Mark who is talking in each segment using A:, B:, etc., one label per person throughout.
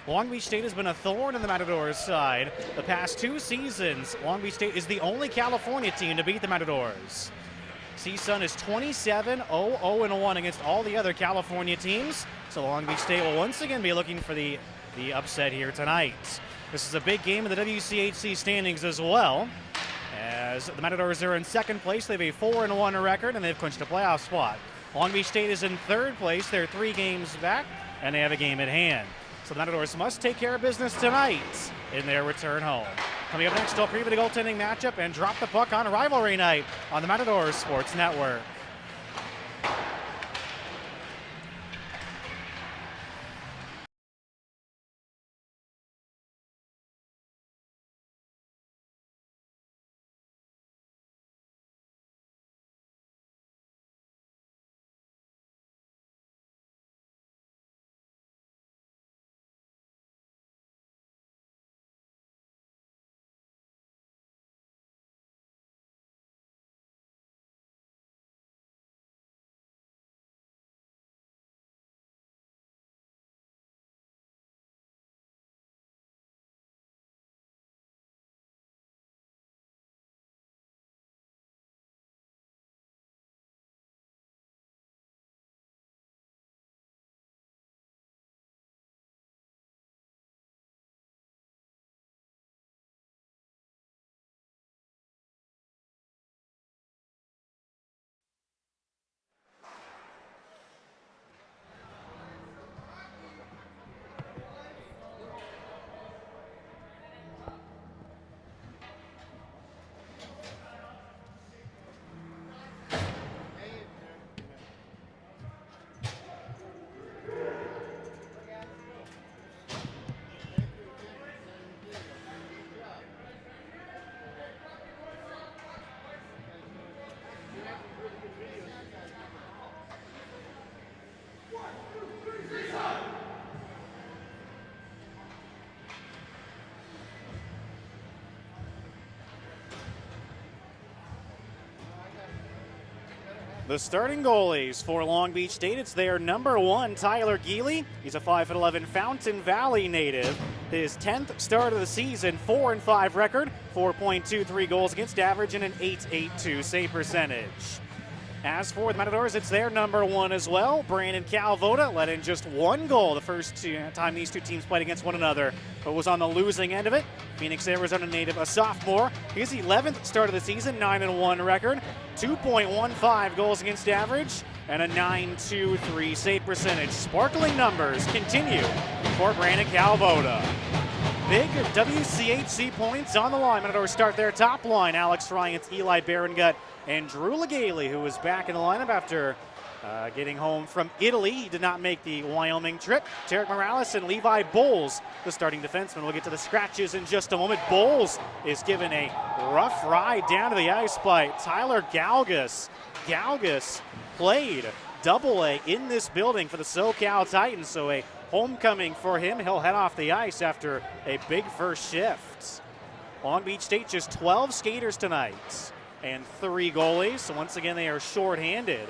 A: Long Beach State has been a thorn in the Matadors' side. The past 2 seasons, Long Beach State is the only California team to beat the Matadors. CSUN is 27-0-0-1 against all the other California teams. So Long Beach State will once again be looking for the upset here tonight. This is a big game in the WCHC standings as well, as the Matadors are in second place. They have a 4-1 record, and they've clinched a playoff spot. Long Beach State is in third place. They're 3 games back, and they have a game at hand. So the Matadors must take care of business tonight in their return home. Coming up next, we'll preview the goaltending matchup and drop the puck on rivalry night on the Matadors Sports Network. The starting goalies for Long Beach State, it's their number 1, Tyler Geely. He's a 5'11" Fountain Valley native. His 10th start of the season, 4-5 record, 4.23 goals against average, and an .882 save percentage. As for the Matadors, it's their number 1 as well. Brandon Calvoda let in just 1 goal the first time these 2 teams played against one another, but was on the losing end of it. Phoenix, Arizona native, a sophomore. His 11th start of the season, 9-1 record, 2.15 goals against average, and a .923 save percentage. Sparkling numbers continue for Brandon Calvoda. Big WCHC points on the line. Matadors start their top line. Alex Ryans, Eli Berengut, and Drew Legale, who was back in the lineup after getting home from Italy. He did not make the Wyoming trip. Tarek Morales and Levi Bowles, the starting defenseman. We'll get to the scratches in just a moment. Bowles is given a rough ride down to the ice by Tyler Galgus. Galgus played Double-A in this building for the SoCal Titans, so a homecoming for him. He'll head off the ice after a big first shift. Long Beach State just 12 skaters tonight and 3 goalies, so once again they are shorthanded.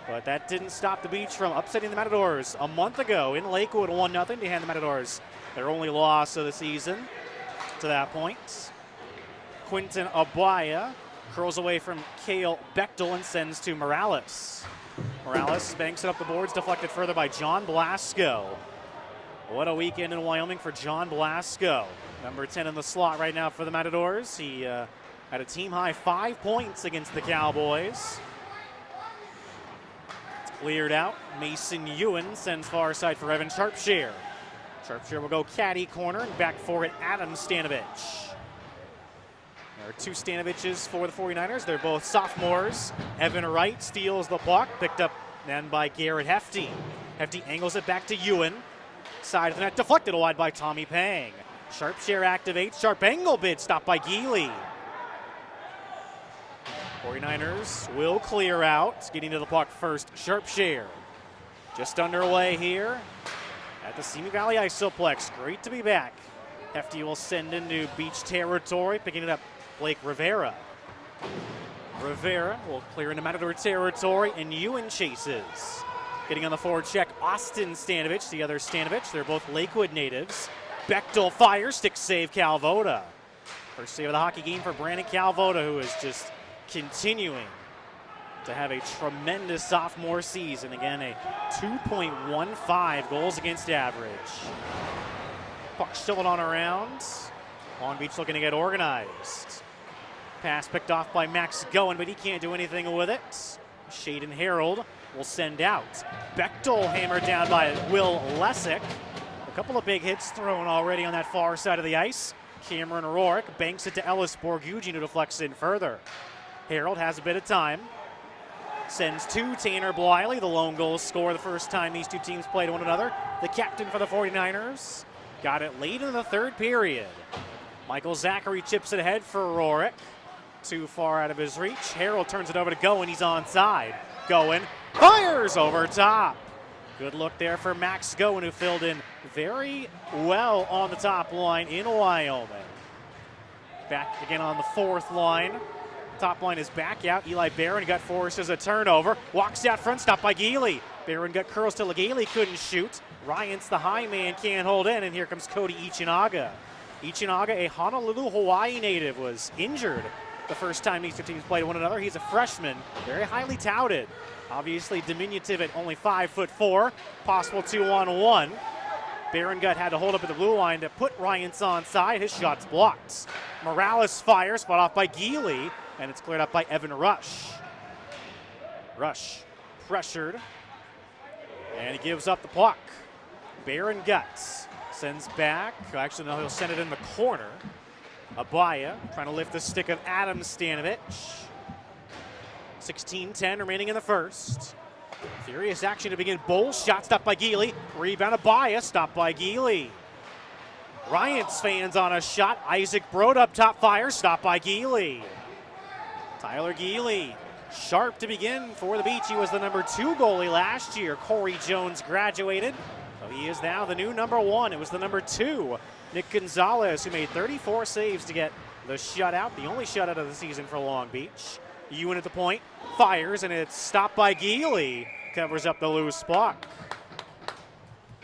A: But that didn't stop the Beach from upsetting the Matadors a month ago in Lakewood, 1-0 to hand the Matadors their only loss of the season to that point. Quinton Abaya curls away from Cale Bechtel and sends to Morales. Morales banks it up the boards, deflected further by John Blasco. What a weekend in Wyoming for John Blasco. Number 10 in the slot right now for the Matadors. He had a team-high 5 points against the Cowboys. It's cleared out. Mason Ewan sends far side for Evan Sharpshire. Sharpshire will go caddy corner, and back for it, Adam Stanovich. There are 2 Stanoviches for the 49ers. They're both sophomores. Evan Wright steals the puck, picked up then by Garrett Hefty. Hefty angles it back to Ewan. Side of the net, deflected wide by Tommy Pang. Sharpshire activates. Sharp angle bid stopped by Geely. 49ers will clear out. Getting to the puck first, Sharpshire. Just underway here at the Simi Valley Isoplex. Great to be back. Hefty will send into Beach territory, picking it up Blake Rivera. Rivera will clear into Matador territory, and Ewan chases. Getting on the forward check, Austin Stanovich, the other Stanovich. They're both Lakewood natives. Bechtel fires, stick save Calvoda. First save of the hockey game for Brandon Calvoda, who is just continuing to have a tremendous sophomore season. Again, a 2.15 goals against average. Puck still on around. Long Beach looking to get organized. Pass picked off by Max Goen, but he can't do anything with it. Shaden Harold will send out. Bechtel hammered down by Will Lessick. A couple of big hits thrown already on that far side of the ice. Cameron Rourke banks it to Ellis Borgugian, who deflects in further. Harold has a bit of time. Sends to Tanner Bliley, the lone goal scorer the first time these two teams played one another. The captain for the 49ers. Got it late in the third period. Michael Zachary chips it ahead for Rourke. Too far out of his reach. Harold turns it over to Goen. He's onside. Goen fires over top. Good look there for Max Goen, who filled in very well on the top line in Wyoming. Back again on the fourth line. Top line is back out. Eli Barron got forced as a turnover. Walks out front, stopped by Geely. Barron got curls to Geely, couldn't shoot. Ryant's the high man, can't hold in, and here comes Cody Ichinaga. Ichinaga, a Honolulu, Hawaii native, was injured the first time these two teams played one another. He's a freshman, very highly touted. Obviously diminutive at only 5'4", possible 2-on-1. Barron Gut had to hold up at the blue line to put Ryant's onside. His shot's blocked. Morales fires, fought off by Geely, and it's cleared up by Evan Rush. Rush pressured, and he gives up the puck. Barron Guts sends back. Actually, no, he'll send it in the corner. Abaya trying to lift the stick of Adam Stanovich. 16-10 remaining in the first. Furious action to begin. Bowles shot stopped by Geely. Rebound Abaya, stopped by Geely. Ryant's fans on a shot. Isaac Brode up top, fire, stopped by Geely. Tyler Geely, sharp to begin for the Beach. He was the number 2 goalie last year. Corey Jones graduated, so he is now the new number 1. It was the number 2, Nick Gonzalez, who made 34 saves to get the shutout, the only shutout of the season for Long Beach. Ewan at the point, fires, and it's stopped by Geely. Covers up the loose puck.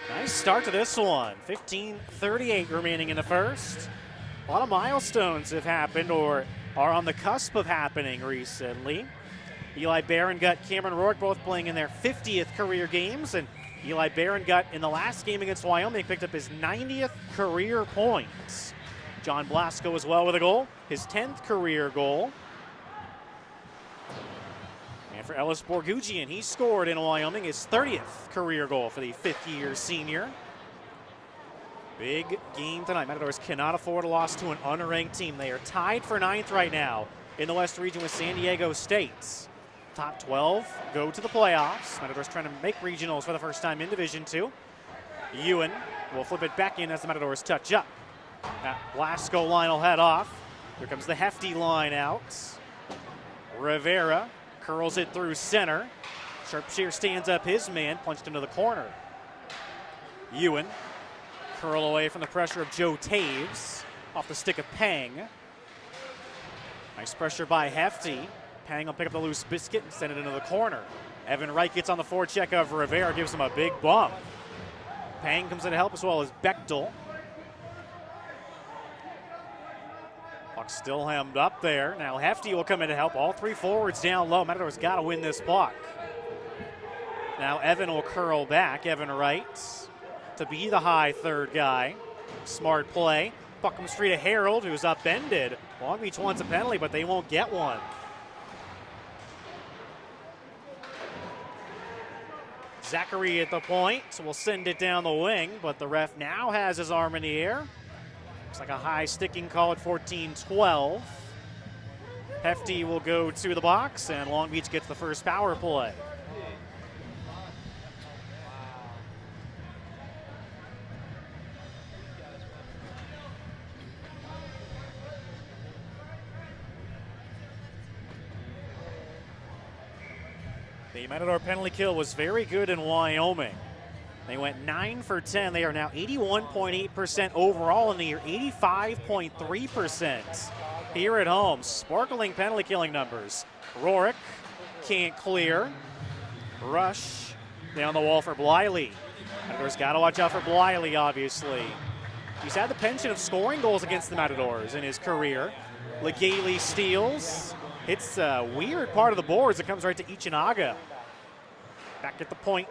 A: Nice start to this one. 15:38 remaining in the first. A lot of milestones have happened or are on the cusp of happening recently. Eli Barron got Cameron Rourke both playing in their 50th career games, and Eli Barron got in the last game against Wyoming, picked up his 90th career points. John Blasco as well with a goal, his 10th career goal. And for Ellis Borgugian, he scored in Wyoming his 30th career goal for the 5th-year senior. Big game tonight. Matadors cannot afford a loss to an unranked team. They are tied for 9th right now in the West region with San Diego State. Top 12 go to the playoffs. Matadors trying to make regionals for the first time in Division II. Ewan will flip it back in as the Matadors touch up. That Blasco line will head off. Here comes the Hefty line out. Rivera curls it through center. Sharpshear stands up his man, punched into the corner. Ewan curl away from the pressure of Joe Taves off the stick of Pang. Nice pressure by Hefty. Pang will pick up the loose biscuit and send it into the corner. Evan Wright gets on the forecheck of Rivera, gives him a big bump. Pang comes in to help as well as Bechtel. Puck still hemmed up there. Now Hefty will come in to help. All 3 forwards down low. Matador's got to win this puck. Now Evan will curl back. Evan Wright to be the high third guy. Smart play. Puck comes free to Harold, who's upended. Long Beach wants a penalty, but they won't get one. Zachary at the point, so we'll send it down the wing, but the ref now has his arm in the air. Looks like a high sticking call at 14-12. Hefty will go to the box, and Long Beach gets the first power play. The Matador penalty kill was very good in Wyoming. They went 9 for 10. They are now 81.8% overall in the year, 85.3% here at home. Sparkling penalty killing numbers. Rourke can't clear. Rush Down the wall for Bliley. Matadors got to watch out for Bliley, obviously. He's had the penchant of scoring goals against the Matadors in his career. Legaili steals. Hits a weird part of the boards. It comes right to Ichinaga. Back at the point.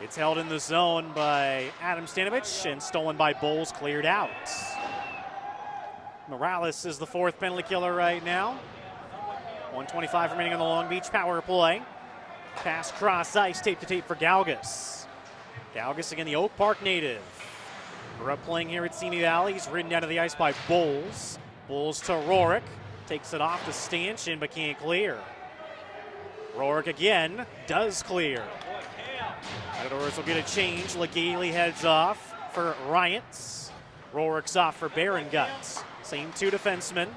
A: It's held in the zone by Adam Stanovich and stolen by Bowles, cleared out. Morales is the fourth penalty killer right now. 1:25 remaining on the Long Beach power play. Pass cross ice, tape to tape for Galgus. Galgus again, the Oak Park native. Grew up playing here at Simi Valley. He's ridden down to the ice by Bowles. Bowles to Rorik. Takes it off to Stanchion, but can't clear. Rorik again, does clear. Matadors will get a change. Legaili heads off for Ryants. Rorik's off for Baron Guts. Same two defensemen.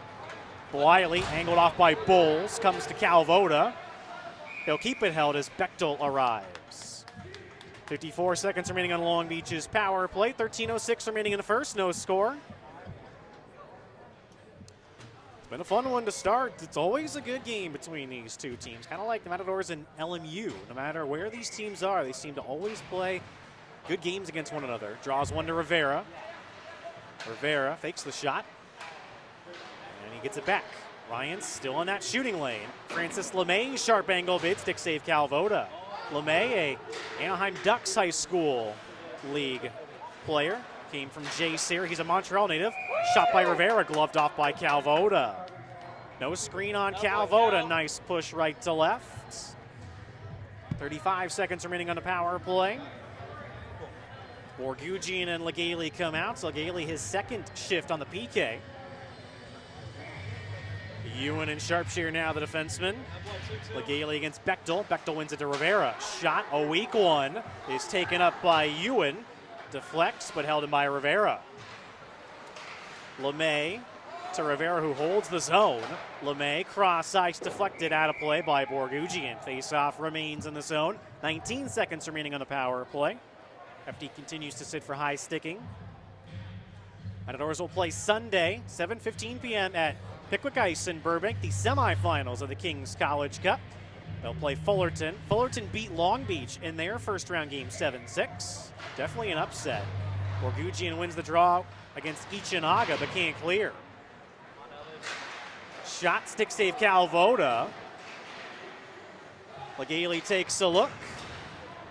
A: Bliley angled off by Bowles. Comes to Calvoda. He'll keep it held as Bechtel arrives. 54 seconds remaining on Long Beach's power play. 13:06 remaining in the first. No score. It's been a fun one to start. It's always a good game between these two teams. Kind of like the Matadors and LMU. No matter where these teams are, they seem to always play good games against one another. Draws one to Rivera. Rivera fakes the shot. And he gets it back. Ryan's still in that shooting lane. Francis LeMay, sharp angle bid, stick save Calvoda. LeMay, a Anaheim Ducks High School League player. Came from J-Sear. He's a Montreal native. Shot by Rivera, gloved off by Calvoda. No screen on Calvoda. Nice push right to left. 35 seconds remaining on the power play. Borgugian and Legaili come out. So Legaili his second shift on the PK. Ewan and Sharpshire now the defenseman. Legaili against Bechtel. Bechtel wins it to Rivera. Shot, a weak one, is taken up by Ewan. Deflects, but held in by Rivera. LeMay to Rivera, who holds the zone. LeMay, cross ice, deflected out of play by Borgugian. Face-off remains in the zone. 19 seconds remaining on the power play. FD continues to sit for high sticking. Matadors will play Sunday, 7:15 p.m. at Pickwick Ice in Burbank, the semifinals of the King's College Cup. They'll play Fullerton. Fullerton beat Long Beach in their first round game 7-6. Definitely an upset. Borgugian wins the draw against Ichinaga, but can't clear. Shot, stick save Calvoda. Legaili takes a look.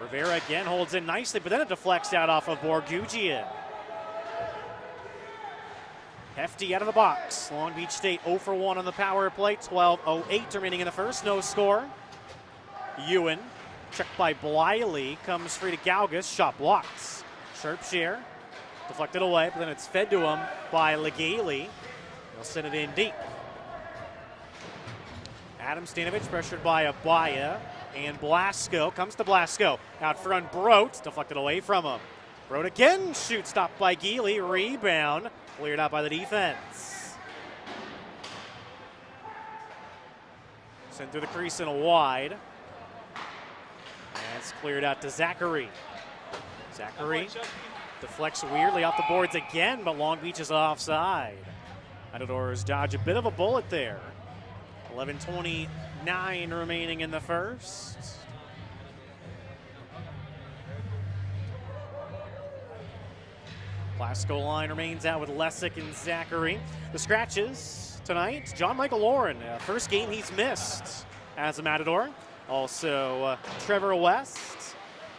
A: Rivera again holds in nicely, but then it deflects out off of Borgugian. Hefty out of the box. Long Beach State 0 for 1 on the power play. 12:08 remaining in the first. No score. Ewan, checked by Bliley, comes free to Galgus. Shot blocked. Sharpshire deflected away, but then it's fed to him by Legaili. They'll send it in deep. Adam Stanovich pressured by Abaya, and Blasco comes to Blasco. Out front, Brote deflected away from him. Brote again, shoot stopped by Geely. Rebound. Cleared out by the defense. Sent through the crease and a wide. And it's cleared out to Zachary. Zachary deflects weirdly off the boards again, but Long Beach is offside. Matadors dodge a bit of a bullet there. 11:29 remaining in the first. Glasgow line remains out with Lessick and Zachary. The scratches tonight, John Michael Lauren, first game he's missed as a Matador. Also Trevor West,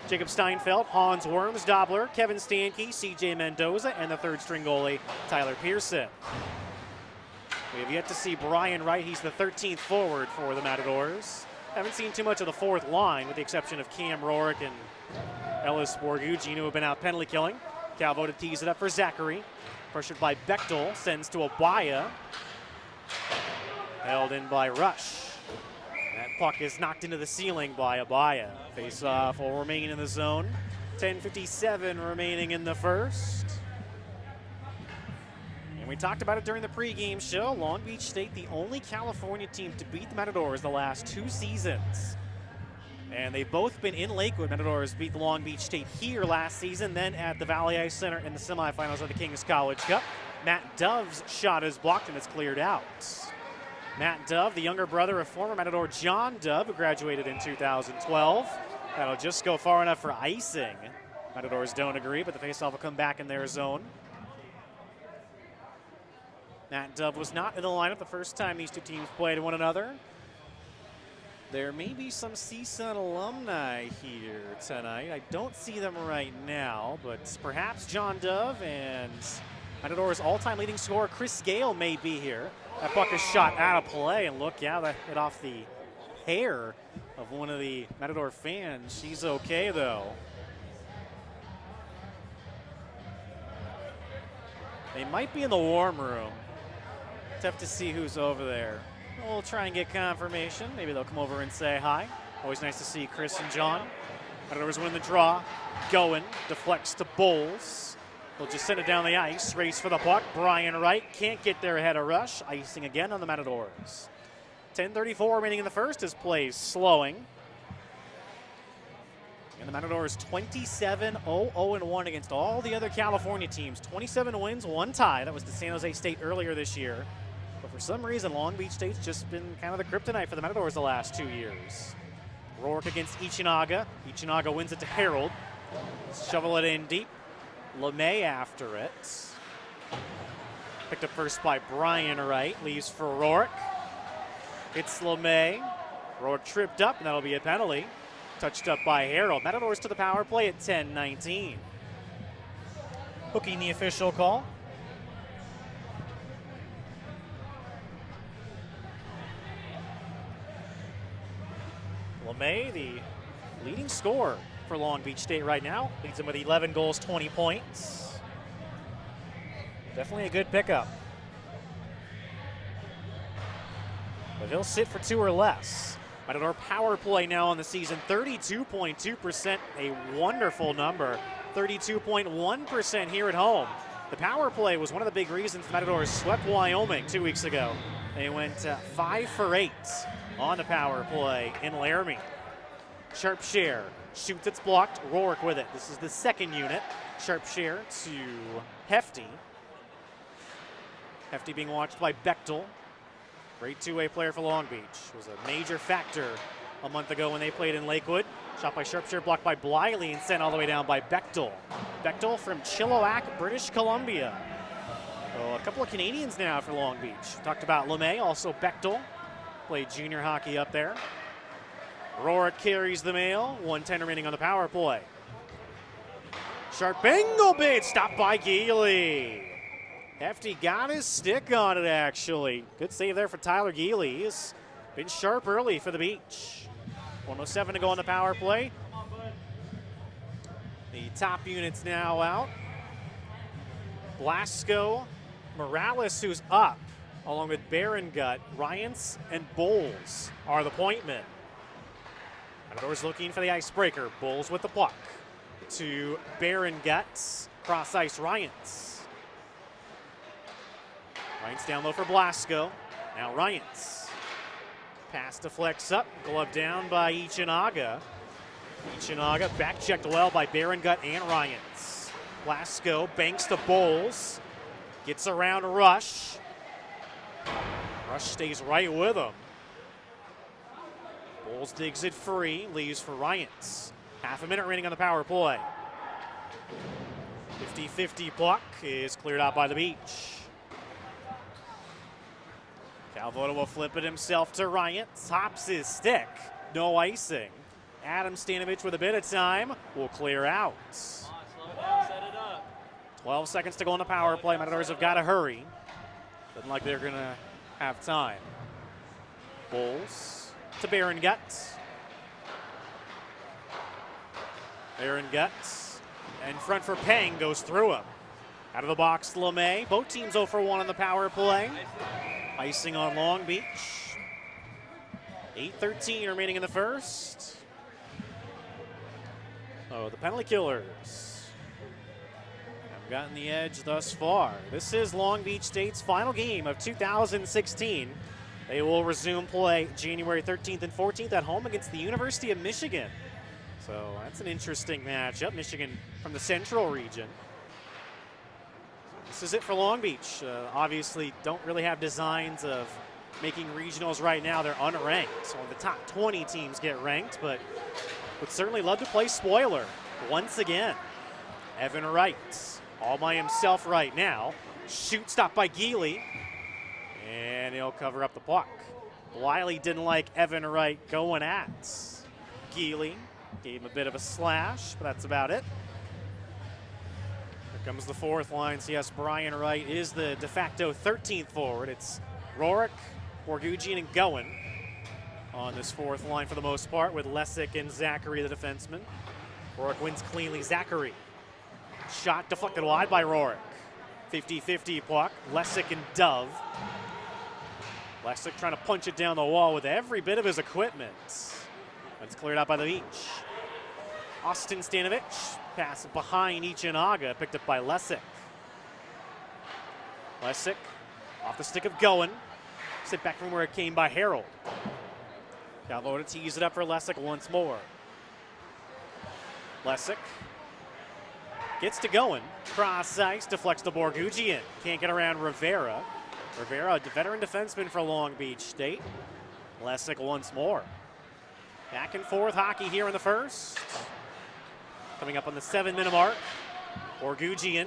A: Jacob Steinfeld, Hans Worms, Dobler, Kevin Stanke, CJ Mendoza, and the third string goalie, Tyler Pearson. We have yet to see Brian Wright. He's the 13th forward for the Matadors. Haven't seen too much of the fourth line with the exception of Cam Rorik and Ellis Borgugian, who have been out penalty killing. Calvoda tees it up for Zachary. Pressured by Bechtel, sends to Abaya. Held in by Rush. That puck is knocked into the ceiling by Abaya. Face-off will remain in the zone. 10:57 remaining in the first. And we talked about it during the pregame show. Long Beach State, the only California team to beat the Matadors the last 2 seasons. And they've both been in Lakewood. Matadors beat the Long Beach State here last season, then at the Valley Ice Center in the semifinals of the King's College Cup. Matt Dove's shot is blocked and it's cleared out. Matt Dove, the younger brother of former Matador John Dove, who graduated in 2012. That'll just go far enough for icing. Matadors don't agree, but the faceoff will come back in their zone. Matt Dove was not in the lineup the first time these two teams played one another. There may be some CSUN alumni here tonight. I don't see them right now, but perhaps John Dove and Matadors' all-time leading scorer Chris Gale may be here. That puck is shot out of play, and look, yeah, that hit off the hair of one of the Matador fans. She's okay, though. They might be in the warm room. Tough to see who's over there. We'll try and get confirmation. Maybe they'll come over and say hi. Always nice to see Chris and John. Matadors win the draw. Going, deflects to Bowles. They'll just send it down the ice. Race for the puck. Brian Wright can't get there ahead of rush. Icing again on the Matadors. 10:34 remaining in the first as plays slowing. And the Matadors 27-0-0-1 against all the other California teams. 27 wins, 1 tie. That was to San Jose State earlier this year. But for some reason, Long Beach State's just been kind of the kryptonite for the Matadors the last 2 years. Rourke against Ichinaga. Ichinaga wins it to Harold. Shovel it in deep. LeMay after it. Picked up first by Brian Wright. Leaves for Rourke. It's LeMay. Rourke tripped up, and that'll be a penalty. Touched up by Harold. Matadors to the power play at 10:19. Hooking the official call. LeMay, the leading scorer for Long Beach State right now. Leads them with 11 goals, 20 points. Definitely a good pickup. But he'll sit for 2 or less. Matador power play now on the season, 32.2%, a wonderful number. 32.1% here at home. The power play was one of the big reasons the Matadors swept Wyoming 2 weeks ago. They went 5 for 8 on the power play in Laramie. Sharp share, shoots, it's blocked. Rourke with it. This is the second unit. Sharp share to Hefty. Hefty being watched by Bechtel. Great two-way player for Long Beach. Was a major factor a month ago when they played in Lakewood. Shot by Sharpshire, blocked by Bliley, and sent all the way down by Bechtel. Bechtel from Chilliwack, British Columbia. So a couple of Canadians now for Long Beach. Talked about LeMay, also Bechtel. Played junior hockey up there. Rourke carries the mail. 1:10 remaining on the power play. Sharp angle bid, stopped by Geely. Hefty got his stick on it, actually. Good save there for Tyler Geely. He's been sharp early for the Beach. 1:07 to go on the power play. The top unit's now out. Blasco, Morales, who's up, along with Berengut, Ryans, and Bowles are the point men. Matadors looking for the icebreaker. Bowles with the puck to Berengut. Cross ice, Ryans. Ryans down low for Blasco. Now Ryans. Pass deflects up. Glove down by Ichinaga. Ichinaga back checked well by Berengut and Ryans. Blasco banks to Bowles. Gets around Rush. Rush stays right with him. Bowles digs it free. Leaves for Ryans. Half a minute remaining on the power play. 50-50 puck is cleared out by the Beach. Calvoda will flip it himself to Ryans. Hops his stick. No icing. Adam Stanovich with a bit of time will clear out. 12 seconds to go on the power play. Matadors have got to hurry. Doesn't like they're going to have time. Bowles to Berengut. Berengut in front for Peng, goes through him. Out of the box, LeMay. Both teams 0 for 1 on the power play. Icing on Long Beach. 8:13 remaining in the first. Oh, the penalty killers have gotten the edge thus far. This is Long Beach State's final game of 2016. They will resume play January 13th and 14th at home against the University of Michigan. So that's an interesting matchup. Michigan from the Central region. This is it for Long Beach. Obviously don't really have designs of making regionals right now. They're unranked. So the top 20 teams get ranked, but would certainly love to play spoiler once again. Evan Wright, all by himself right now. Shoot stop by Geely, and he'll cover up the puck. Wiley didn't like Evan Wright going at Geely. Gave him a bit of a slash, but that's about it. Here comes the fourth line. So yes, Brian Wright is the de facto 13th forward. It's Rorik, Borgugian, and Goen on this fourth line for the most part, with Lesick and Zachary the defenseman. Rorik wins cleanly. Zachary. Shot deflected wide by Rorik. 50-50 puck. Lesick and Dove. Lesick trying to punch it down the wall with every bit of his equipment. It's cleared out by the beach. Austin Stanovich, pass behind Ichinaga, picked up by Lesick. Lesick off the stick of Goen. Sent back from where it came by Harold. Got low to tease it up for Lesick once more. Lesick gets to Goen. Cross ice, deflects to Borgugian. Can't get around Rivera. Rivera, a veteran defenseman for Long Beach State. Lesick once more. Back and forth hockey here in the first. Coming up on the 7-minute mark. Borgugian,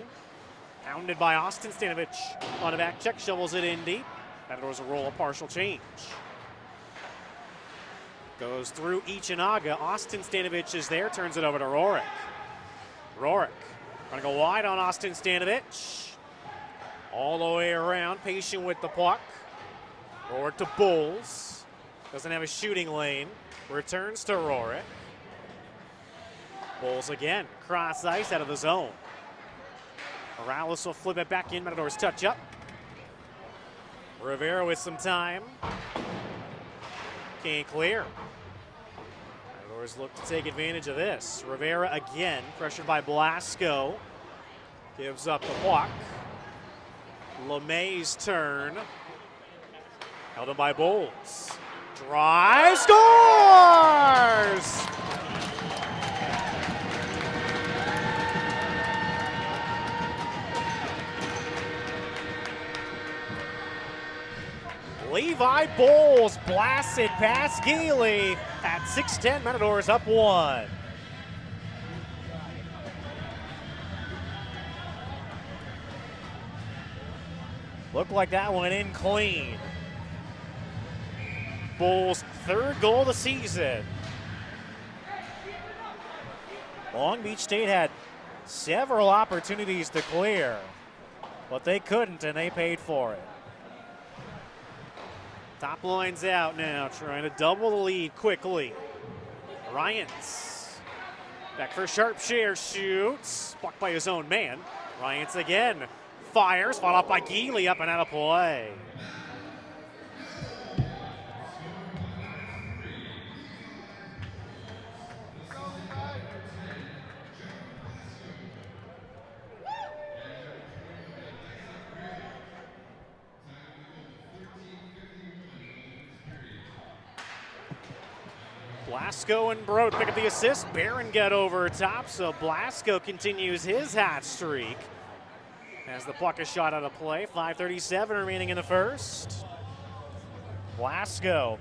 A: pounded by Austin Stanovich on a back check, shovels it in deep. Matadors a roll, a partial change. Goes through Ichinaga. Austin Stanovich is there, turns it over to Rorik. Rorik trying to go wide on Austin Stanovich. All the way around, patient with the puck. Rorik to Bulls. Doesn't have a shooting lane. Returns to Rorik. Bulls again, cross ice out of the zone. Morales will flip it back in. Matadors touch up. Rivera with some time. Can't clear. Matadors look to take advantage of this. Rivera again, pressured by Blasco. Gives up the puck. LeMay's turn. Held him by Bulls. Drive, scores! Levi Bulls blasts it past Geely at 6:10. Matadors up 1. Looked like that went in clean. Bulls' third goal of the season. Long Beach State had several opportunities to clear, but they couldn't, and they paid for it. Top line's out now, trying to double the lead quickly. Ryans back for Sharpshire, shoots, blocked by his own man. Ryans again, fires, followed up by Geely, up and out of play. Blasco and Broad pick up the assist. Barron got over top, so Blasco continues his hot streak as the puck is shot out of play. 5:37 remaining in the first. Blasco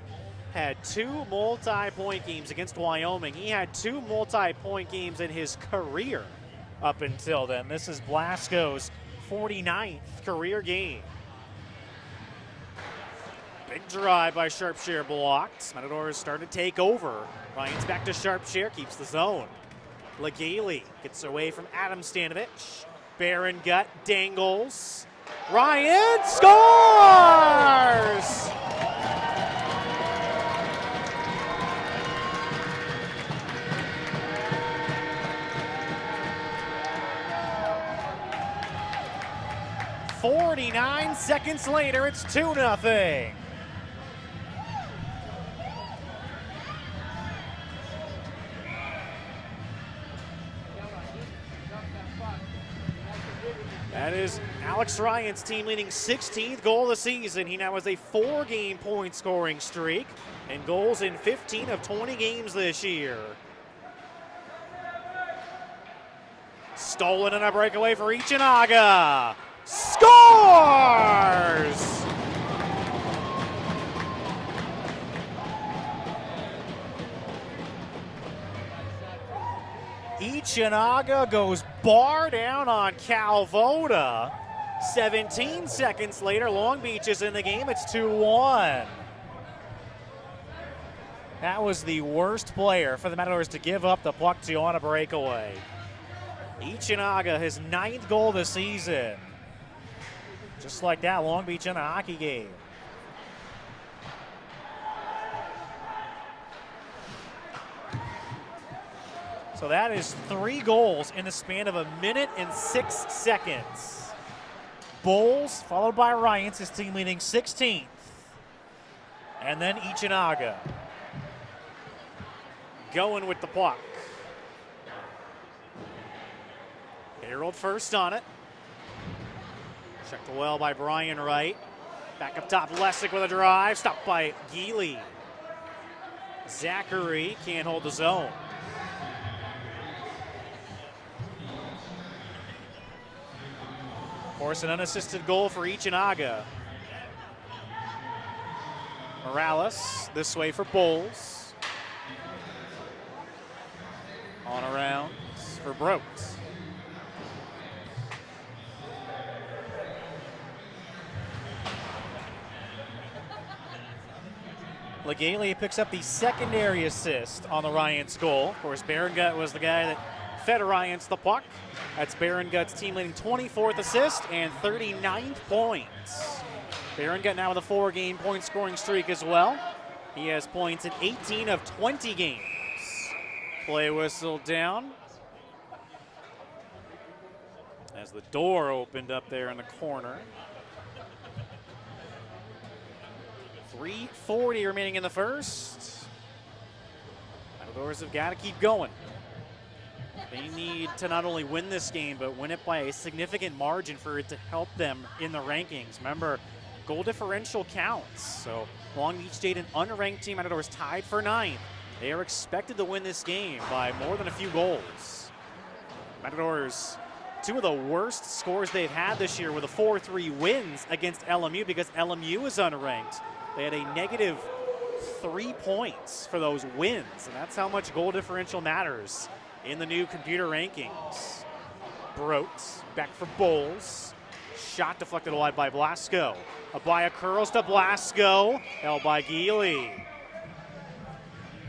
A: had 2 multi-point games against Wyoming. He had 2 multi-point games in his career up until then. This is Blasco's 49th career game. Big drive by Sharpshire, blocked. Matadors start to take over. Ryan's back to Sharpshire, keeps the zone. Legale gets away from Adam Stanovich. Barron gut, dangles. Ryan scores! "49 seconds later, it's 2-0. That is Alex Ryan's team-leading 16th goal of the season. He now has a 4-game point scoring streak and goals in 15 of 20 games this year. Stolen on a breakaway for Ichinaga. Scores! Ichinaga goes bar down on Calvoda. 17 seconds later, Long Beach is in the game. It's 2-1. That was the worst player for the Matadors to give up the puck to on a breakaway. Ichinaga, his 9th goal this season. Just like that, Long Beach in a hockey game. So that is 3 goals in the span of 1 minute and 6 seconds. Bowles, followed by Ryans, his team leading 16th. And then Ichinaga going with the puck. Harold first on it. Checked well by Brian Wright. Back up top, Lessig with a drive. Stopped by Geely. Zachary can't hold the zone. Of course, an unassisted goal for Ichinaga. Morales this way for Bowles. On around for Brote. Legale picks up the secondary assist on the Ryans goal. Of course, Berengut was the guy that fed Ryans the puck. That's Berengut's team leading 24th assist and 39th points. Berengut now with a 4-game point scoring streak as well. He has points in 18 of 20 games. Play whistle down as the door opened up there in the corner. 3:40 remaining in the first. Matadors have got to keep going. They need to not only win this game, but win it by a significant margin for it to help them in the rankings. Remember, goal differential counts. So Long Beach State, an unranked team, Matadors tied for 9th. They are expected to win this game by more than a few goals. Matadors, 2 of the worst scores they've had this year were the 4-3 wins against LMU because LMU is unranked. They had a negative 3 points for those wins, and that's how much goal differential matters in the new computer rankings. Brote back for Bowles. Shot deflected wide by Blasco. Abaya curls to Blasco. Held by Geely.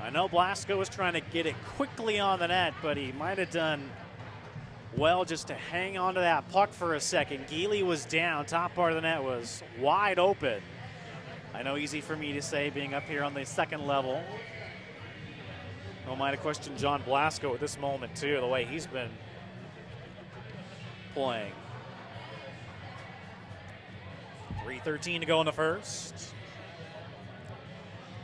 A: I know Blasco was trying to get it quickly on the net, but he might have done well just to hang on to that puck for a second. Geely was down. Top part of the net was wide open. I know, easy for me to say being up here on the second level. I might have questioned John Blasco at this moment too, the way he's been playing. 3:13 to go in the first.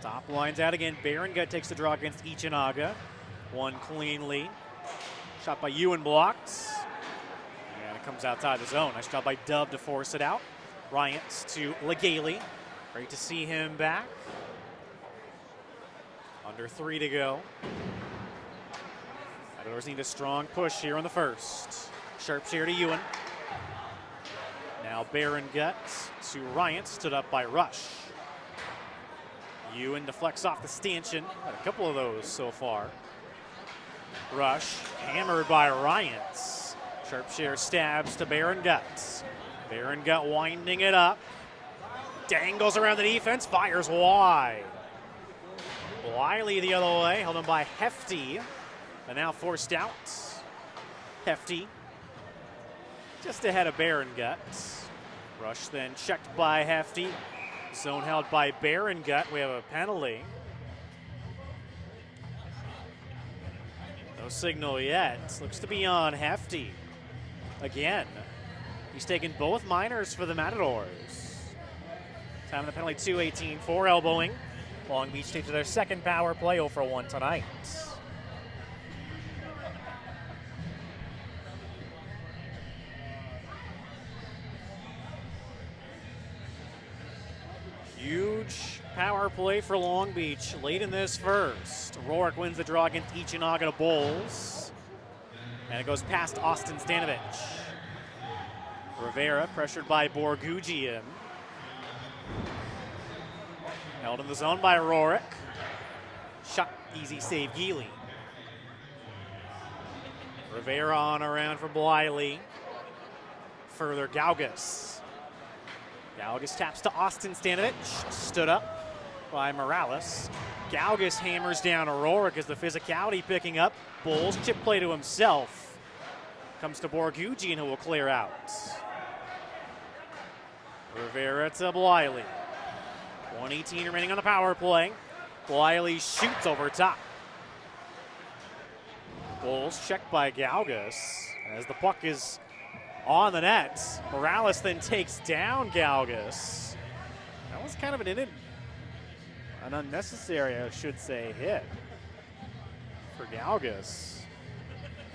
A: Top line's out again. Berengut takes the draw against Ichinaga. One cleanly. Shot by Ewan blocked. And it comes outside the zone. Nice job by Dove to force it out. Ryans to Legale. Great to see him back. Under 3 to go. Matadors need a strong push here in the first. Sharps here to Ewan. Now Berengut to Ryans, stood up by Rush. Ewan deflects off the stanchion. Had a couple of those so far. Rush hammered by Ryans. Sharpshare stabs to Berengut. Berengut winding it up. Dangles around the defense, fires wide. Wiley the other way, held on by Hefty. And now forced out. Hefty just ahead of Berengut. Rush then checked by Hefty. Zone held by Berengut. We have a penalty. No signal yet. Looks to be on Hefty. Again, he's taken both minors for the Matadors. Time of the penalty, 2:18 for elbowing. Long Beach State to their second power play, 0 for 1 tonight. Huge power play for Long Beach late in this first. Rourke wins the draw against Ichinaga to Bowles. And it goes past Austin Stanovich. Rivera pressured by Borgugian. Held in the zone by Rourke. Shot, easy save, Geely. Rivera on around for Bliley. Further, Gaugus. Gaugus taps to Austin Stanovich. Stood up by Morales. Gaugus hammers down Aurora as the physicality picking up. Bulls chip play to himself. Comes to Borgugian, who will clear out. Rivera to Bliley. 1:18 remaining on the power play. Bliley shoots over top. Bulls checked by Gaugus as the puck is on the net. Morales then takes down Gaugus. That was kind of an unnecessary, I should say, hit for Gaugus.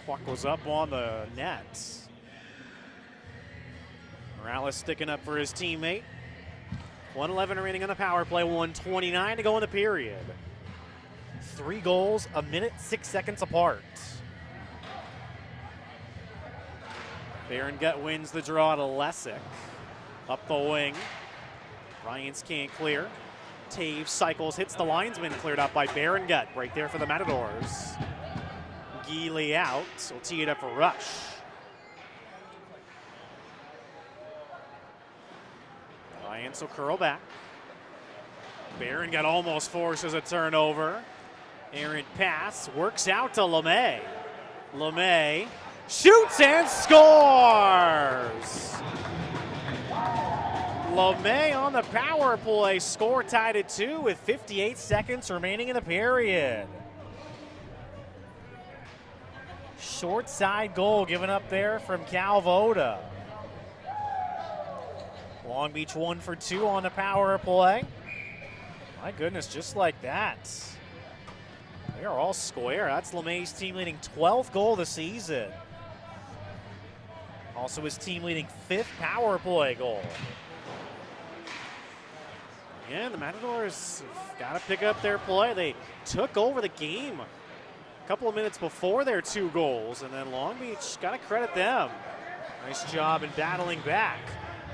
A: Puck was up on the net. Morales sticking up for his teammate. 1:11 remaining on the power play, 1:29 to go in the period. 3 goals, a minute, 6 seconds apart. Baron-Gut wins the draw to Lessick. Up the wing. Ryans can't clear. Taves cycles, hits the linesman, cleared up by Baron-Gut. Right there for the Matadors. Geely out, will tee it up for Rush. Ryans will curl back. Baron-Gut almost forces a turnover. Errant pass, works out to LeMay. LeMay shoots and scores! LeMay on the power play, score tied at 2 with 58 seconds remaining in the period. Short side goal given up there from Calvoda. Long Beach 1 for 2 on the power play. My goodness, just like that. They are all square. That's LeMay's team leading 12th goal of the season. Also his team leading 5th power play goal. Yeah, the Matadors have got to pick up their play. They took over the game a couple of minutes before their 2 goals, and then Long Beach, got to credit them. Nice job in battling back.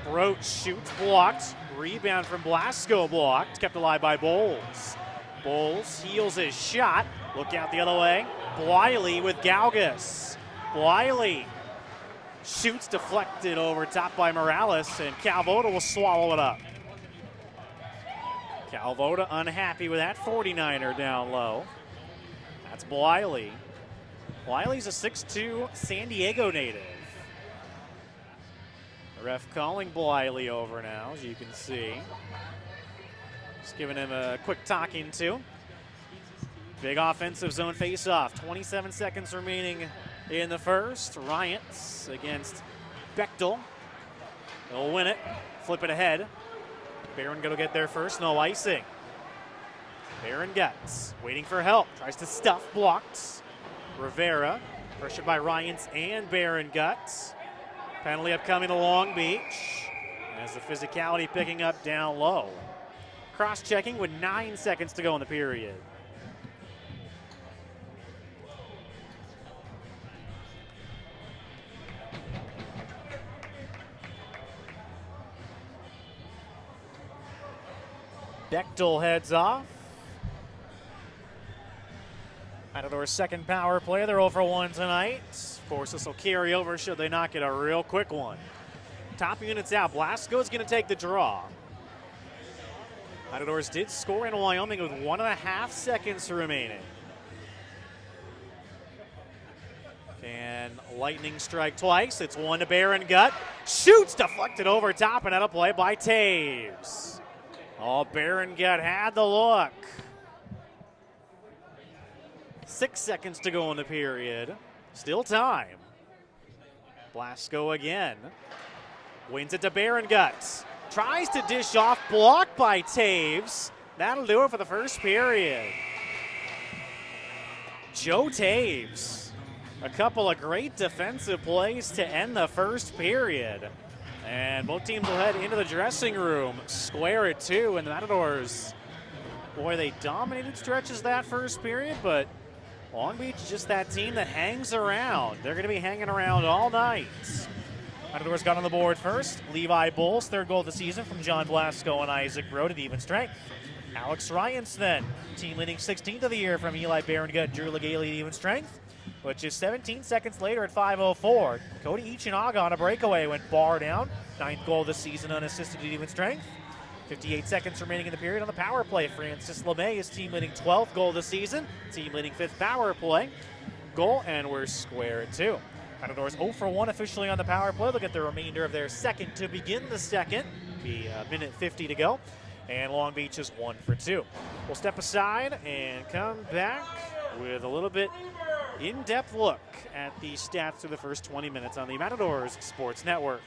A: Broach shoots, blocked. Rebound from Blasco, blocked. Kept alive by Bowles. Bowles heals his shot. Look out the other way. Bliley with Gaugus. Bliley shoots, deflected over top by Morales, and Calvoda will swallow it up. Calvoda unhappy with that 49er down low. That's Bliley. Bliley's a 6'2" San Diego native. The ref calling Bliley over now, as you can see. Just giving him a quick talking to. Big offensive zone face-off. 27 seconds remaining in the first. Ryans against Bechtel. They'll win it. Flip it ahead. Baron-Gut will get there first. No icing. Baron-Gut waiting for help. Tries to stuff. Blocked. Rivera pressured by Ryans and Baron-Gut. Penalty upcoming to Long Beach. As the physicality picking up down low. Cross-checking with 9 seconds to go in the period. Bechtel heads off. Matador's second power play. They're 0 for 1 tonight. Of course, this will carry over should they not get a real quick one. Top units out. Blasco's going to take the draw. Matadors did score in Wyoming with 1.5 seconds remaining. Can Lightning strike twice? It's one to Baron-Gut. Shoots, deflected over top, and out of play by Taves. Oh, Baron-Gut had the look. 6 seconds to go in the period. Still time. Blasco again. Wins it to Baron-Gut. Tries to dish off, blocked by Taves. That'll do it for the first period. Joe Taves. A couple of great defensive plays to end the first period. And both teams will head into the dressing room. Square at 2, and the Matadors, boy, they dominated stretches that first period, but Long Beach is just that team that hangs around. They're going to be hanging around all night. Matadors got on the board first. Levi Bowles, 3rd goal of the season from John Blasco and Isaac Broad at even strength. Alex Ryans then, team leading 16th of the year from Eli Baron-Gut, Drew Legale at even strength. But just 17 seconds later at 5:04, Cody Ichinaga on a breakaway went bar down. 9th goal of the season, unassisted at even strength. 58 seconds remaining in the period on the power play. Francis LeMay, his team-leading 12th goal of the season, team-leading 5th power play goal, and we're square at 2. Matadors 0 for 1 officially on the power play. They'll get the remainder of their second to begin the second. Be a minute 50 to go. And Long Beach is 1 for 2. We'll step aside and come back with a little bit in-depth look at the stats through the first 20 minutes on the Matadors Sports Network.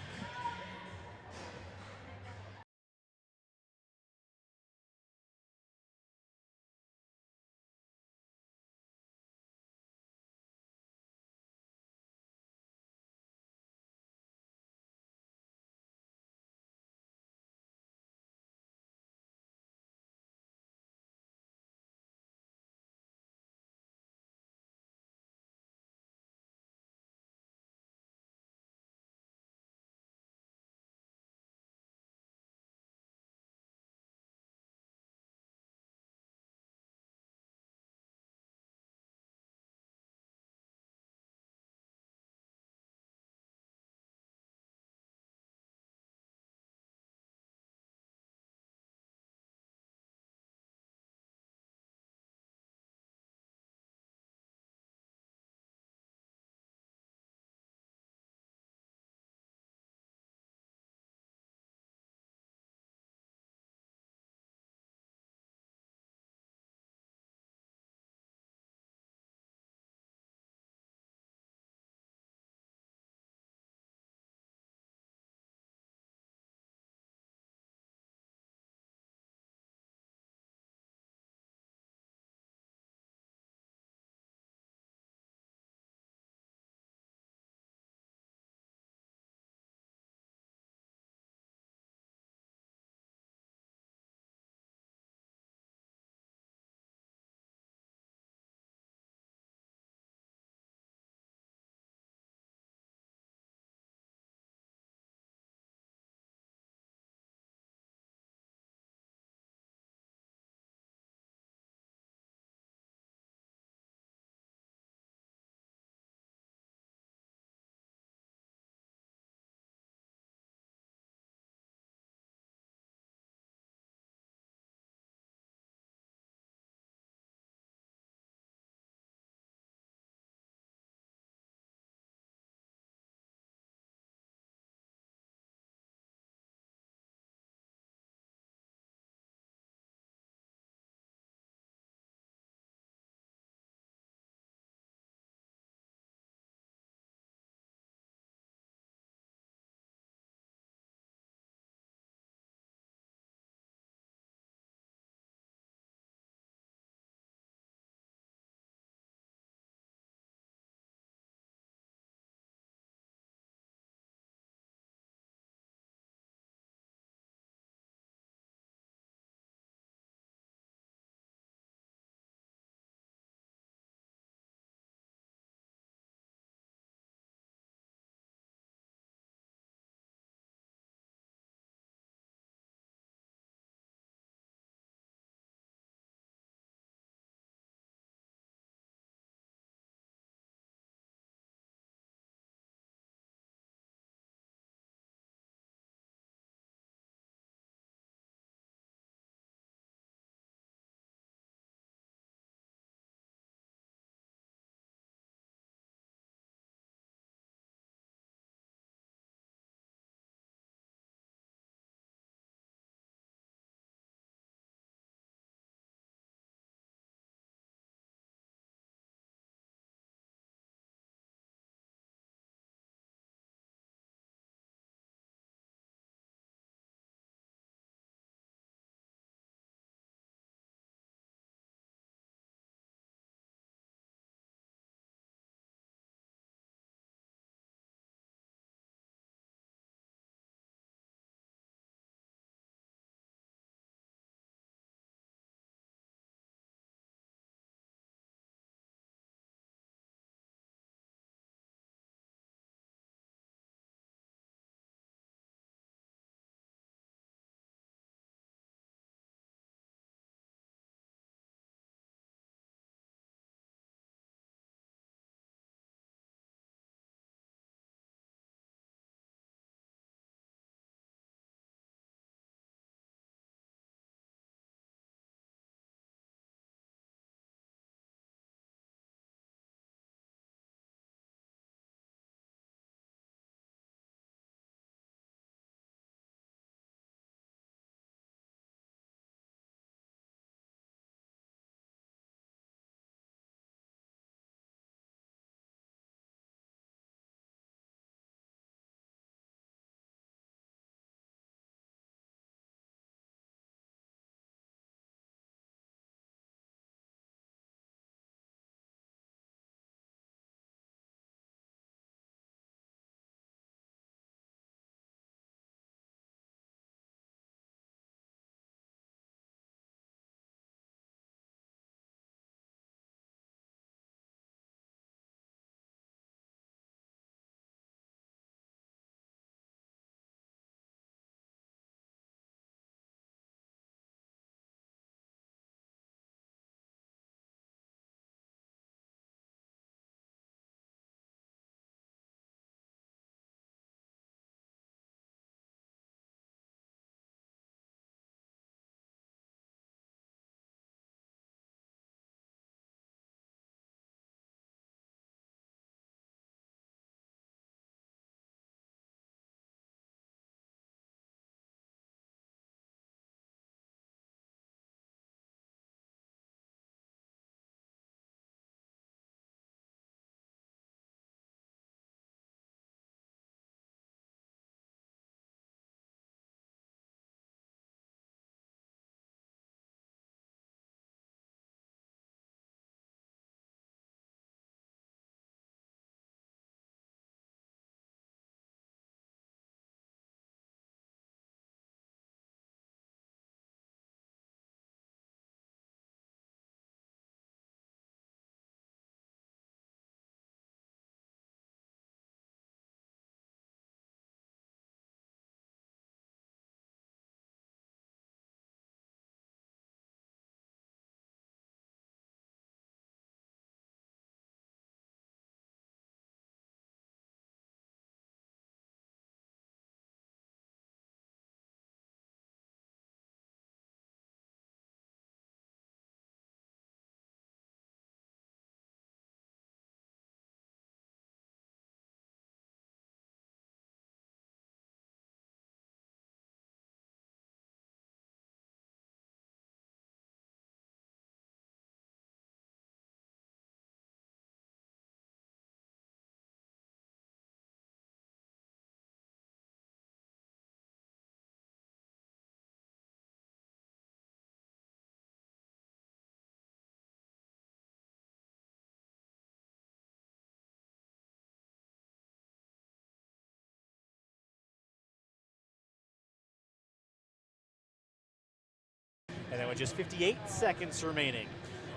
A: with just 58 seconds remaining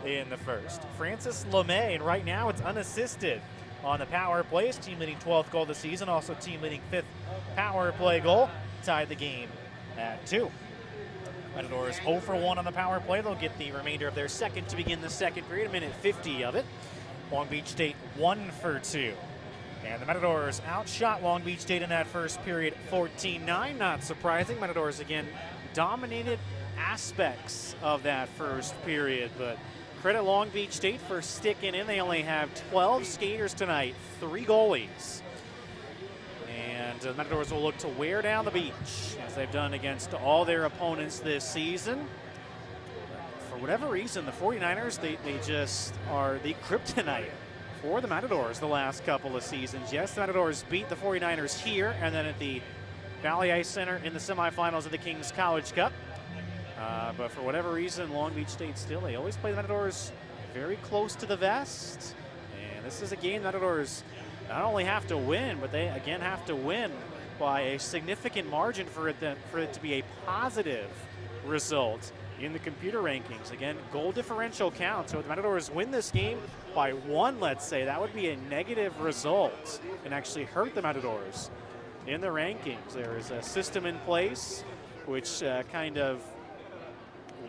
A: in the first. Francis LeMay, and right now it's unassisted on the power play. His team leading 12th goal of the season, also team leading 5th power play goal. Tied the game at 2. Matadors 0 for 1 on the power play. They'll get the remainder of their second to begin the second period, a minute 50 of it. Long Beach State 1 for 2. And the Matadors outshot Long Beach State in that first period 14-9. Not surprising. Matadors again dominated aspects of that first period, but credit Long Beach State for sticking in. They only have 12 skaters tonight, 3 goalies. And the Matadors will look to wear down the beach, as they've done against all their opponents this season. For whatever reason, the 49ers, they just are the kryptonite for the Matadors the last couple of seasons. Yes, the Matadors beat the 49ers here and then at the Valley Ice Center in the semifinals of the Kings College Cup. But for whatever reason, Long Beach State still, they always play the Matadors very close to the vest. And this is a game the Matadors not only have to win, but they again have to win by a significant margin for it to be a positive result in the computer rankings. Again, goal differential counts. So if the Matadors win this game by 1, let's say, that would be a negative result and actually hurt the Matadors in the rankings. There is a system in place which kind of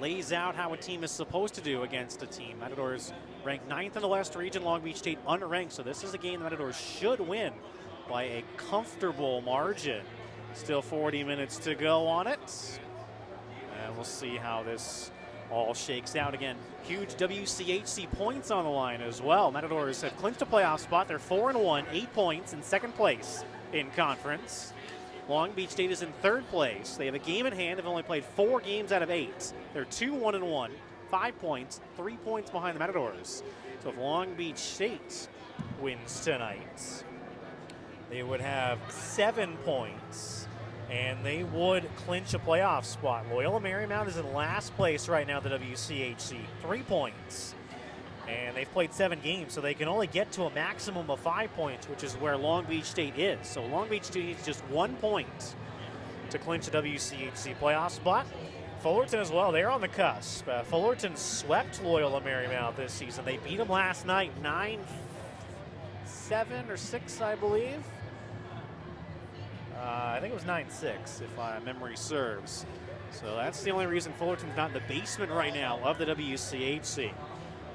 A: lays out how a team is supposed to do against a team. Matadors ranked 9th in the West region, Long Beach State unranked. So this is a game the Matadors should win by a comfortable margin. Still 40 minutes to go on it. And we'll see how this all shakes out. Again, huge WCHC points on the line as well. Matadors have clinched a playoff spot. They're 4-1, 8 points in second place in conference. Long Beach State is in third place. They have a game in hand. They've only played 4 games out of 8. They're 2-1-1, 5 points, 3 points behind the Matadors. So if Long Beach State wins tonight, they would have 7 points, and they would clinch a playoff spot. Loyola Marymount is in last place right now, the WCHC, 3 points. And they've played 7 games, so they can only get to a maximum of 5 points, which is where Long Beach State is. So Long Beach State needs just 1 point to clinch a WCHC playoff spot. Fullerton as well, they're on the cusp. Fullerton swept Loyola Marymount this season. They beat them last night, 9-7 or 6, I believe. I think it was 9-6, if my memory serves. So that's the only reason Fullerton's not in the basement right now of the WCHC.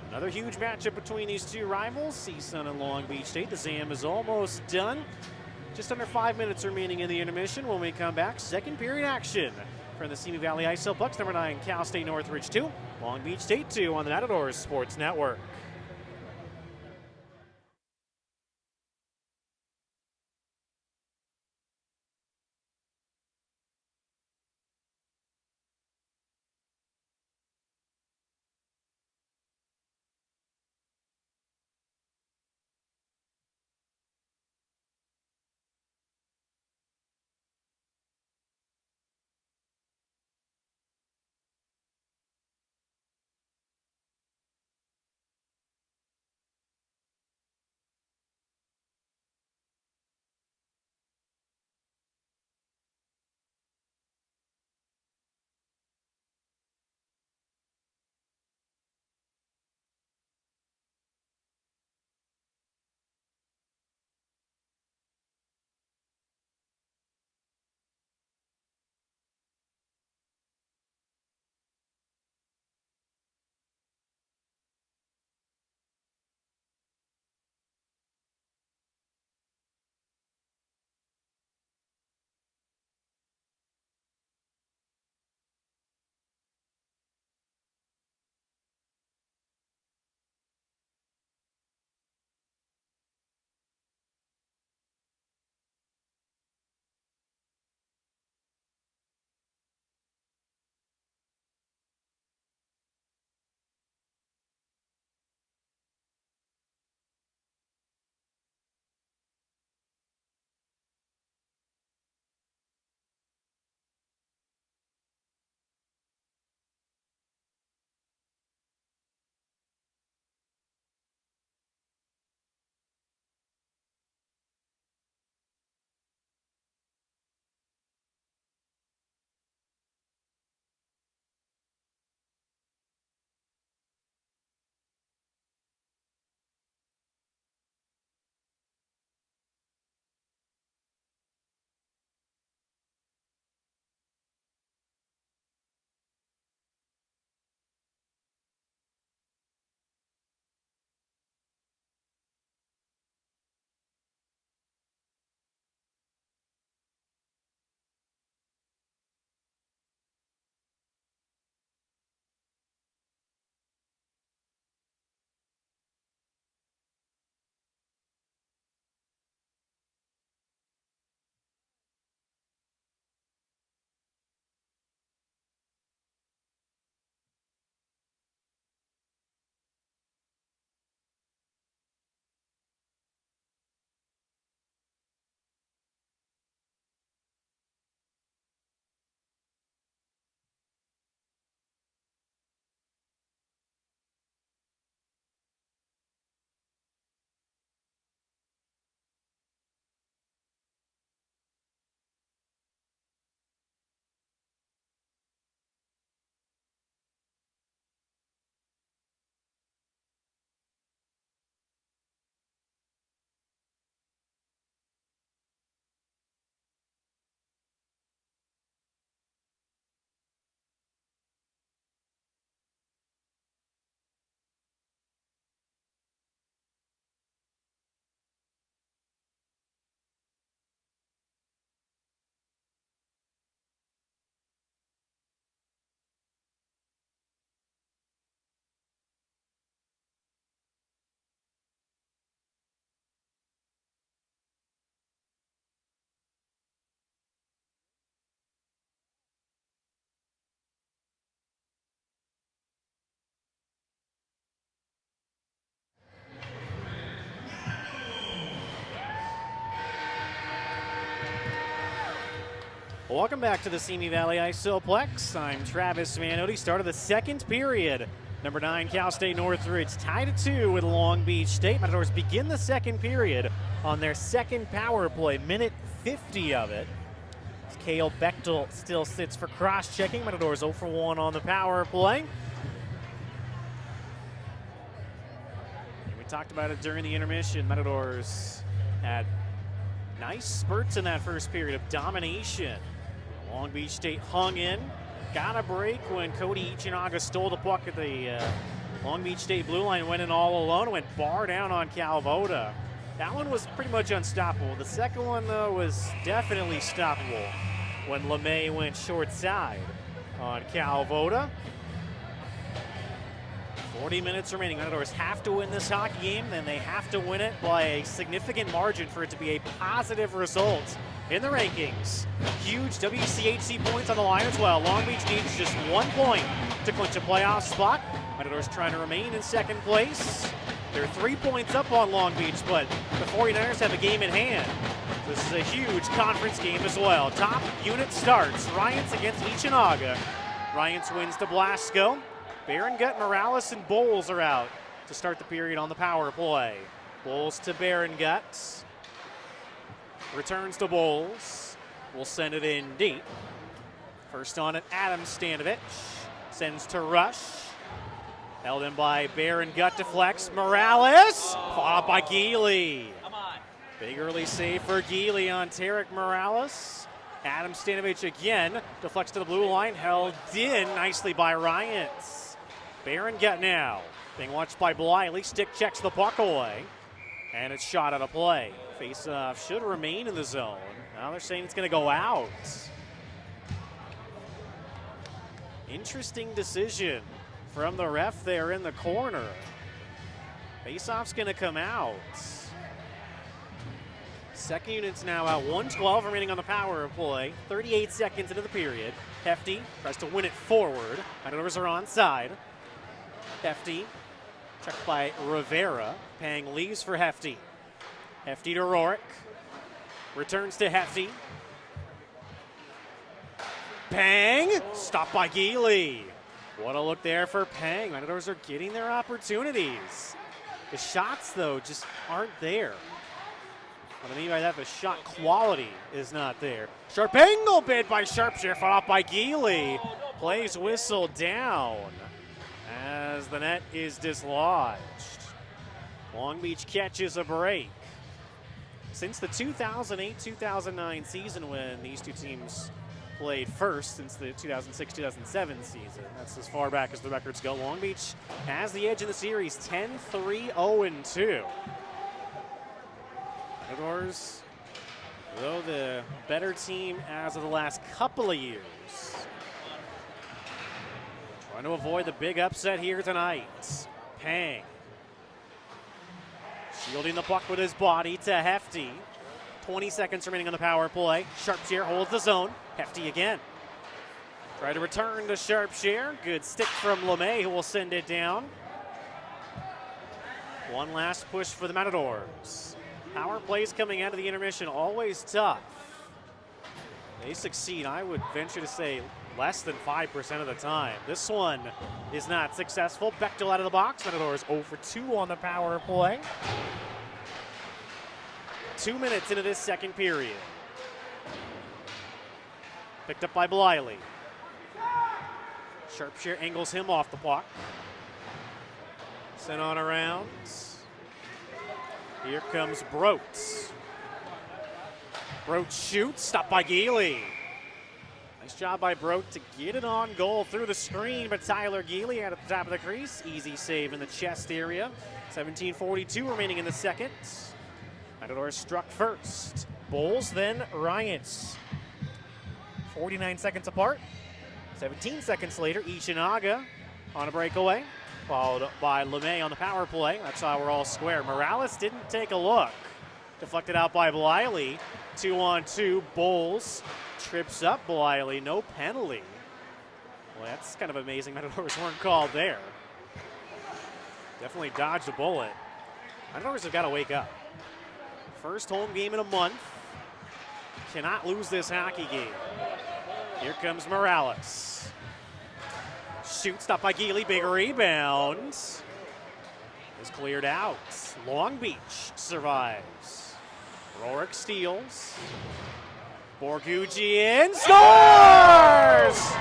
A: Another huge matchup between these two rivals, CSUN and Long Beach State. The ZAM is almost done. Just under 5 minutes remaining in the intermission. When we come back, second period action from the Simi Valley ISO Bucks, number 9, Cal State Northridge 2, Long Beach State 2 on the Matadors Sports Network. Welcome back to the Simi Valley Isoplex. I'm Travis Manotti. Start of the second period. Number 9, Cal State Northridge tied at 2 with Long Beach State. Matadors begin the second period on their second power play, minute 50 of it. Kale Bechtel still sits for cross-checking. Matadors 0 for 1 on the power play. We talked about it during the intermission. Matadors had nice spurts in that first period of domination. Long Beach State hung in, got a break when Cody Ichinaga stole the puck at the Long Beach State blue line, went in all alone, went bar down on Calvoda. That one was pretty much unstoppable. The second one, though, was definitely stoppable when LeMay went short side on Calvoda. 40 minutes remaining. Matadors have to win this hockey game, and they have to win it by a significant margin for it to be a positive result in the rankings. Huge WCHC points on the line as well. Long Beach needs just 1 point to clinch a playoff spot. Matadors trying to remain in second place. They're 3 points up on Long Beach, but the 49ers have a game in hand. This is a huge conference game as well. Top unit starts. Ryans against Ichinaga. Ryans wins to Blasco. Berengut, Morales, and Bowles are out to start the period on the power play. Bowles to Berengut. Returns to Bowles. Will send it in deep. First on it, Adam Stanovich. Sends to Rush. Held in by Berengut, deflects. Morales. Fought by Geely. Big early save for Geely on Tarek Morales. Adam Stanovich again. Deflects to the blue line. Held in nicely by Ryans. Berengut now. Being watched by Bliley. Stick checks the puck away. And it's shot out of play. Face-off should remain in the zone. Now they're saying it's going to go out. Interesting decision from the ref there in the corner. Face-off's going to come out. Second unit's now out. 1:12 remaining on the power play. 38 seconds into the period. Hefty tries to win it forward. Matadors are onside. Hefty checked by Rivera. Pang leaves for Hefty. Hefty to Rourke. Returns to Hefty. Pang! Stopped by Geely. What a look there for Pang. Matadors are getting their opportunities. The shots, though, just aren't there. What I mean by that, the shot quality is not there. Sharp angle bid by Sharpshire, fought off by Geely. Plays whistle down as the net is dislodged. Long Beach catches a break. Since the 2008-2009 season when these two teams played first, since the 2006-2007 season, that's as far back as the records go, Long Beach has the edge in the series, 10-3-0-2. Matadors, though the better team as of the last couple of years. Trying to avoid the big upset here tonight. Pang. Shielding the puck with his body to Hefty. 20 seconds remaining on the power play. Sharpshire holds the zone. Hefty again. Try to return to Sharpshire. Good stick from LeMay, who will send it down. One last push for the Matadors. Power plays coming out of the intermission, always tough. They succeed, I would venture to say, less than 5% of the time. This one is not successful. Bechtel out of the box. Matadors 0 for 2 on the power play. 2 minutes into this second period. Picked up by Bliley. Sharpshire angles him off the puck. Sent on around. Here comes Brote. Brote shoots, stopped by Geely. Nice job by Brote to get it on goal through the screen, but Tyler Geely out at the top of the crease. Easy save in the chest area. 17:42 remaining in the second. Matadors struck first. Bowles, then Ryans. 49 seconds apart. 17 seconds later, Ichinaga on a breakaway, followed by LeMay on the power play. That's how we're all square. Morales didn't take a look. Deflected out by Bliley. 2-on-2. Bowles trips up Bliley. No penalty. Well, that's kind of amazing. Matadors weren't called there. Definitely dodged a bullet. Matadors have got to wake up. First home game in a month. cannot lose this hockey game. Here comes Morales. Shoot, stopped by Geely, big rebound. Is cleared out. Long Beach survives. Rorik steals. Borgugian scores!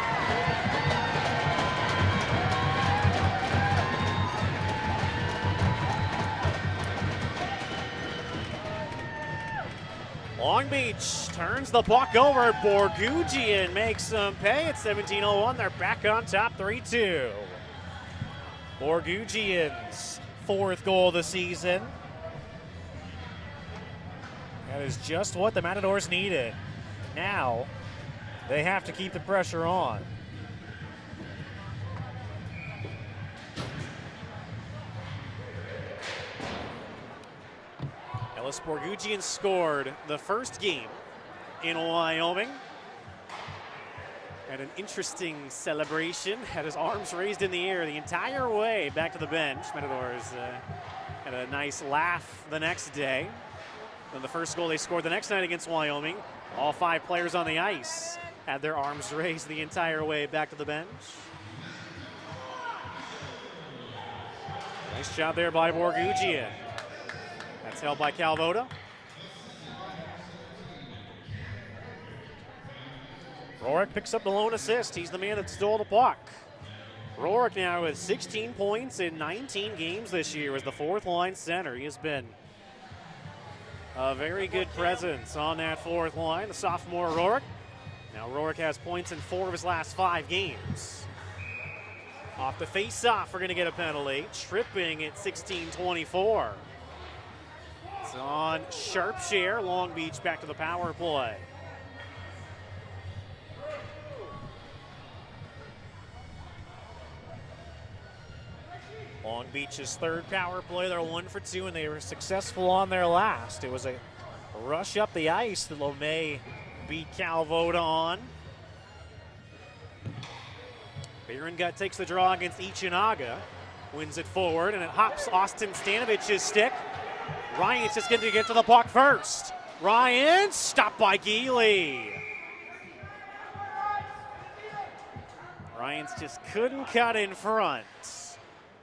A: Long Beach turns the puck over. Borgugian makes some pay at 17:01. They're back on top 3-2. Borgugian's 4th goal of the season. That is just what the Matadors needed. Now they have to keep the pressure on. Ellis Borgugian scored the first game in Wyoming. Had an interesting celebration, had his arms raised in the air the entire way back to the bench. Matadors had a nice laugh the next day. Then the first goal they scored the next night against Wyoming, all 5 players on the ice had their arms raised the entire way back to the bench. Nice job there by Borgugian. That's held by Calvoda. Rorik picks up the lone assist. He's the man that stole the puck. Rorik now with 16 points in 19 games this year as the 4th line center. He has been a very good presence on that 4th line. The sophomore Rorik. Now Rorik has points in 4 of his last 5 games. Off the face-off, we're going to get a penalty. Tripping at 16:24. It's on Sharpshare. Long Beach back to the power play. Long Beach's 3rd power play. They're 1 for 2, and they were successful on their last. It was a rush up the ice that LeMay beat Calvoda on. Berengut takes the draw against Ichinaga. Wins it forward, and it hops Austin Stanovich's stick. Ryan's just going to get to the puck first. Ryan stopped by Geely. Ryans just couldn't cut in front.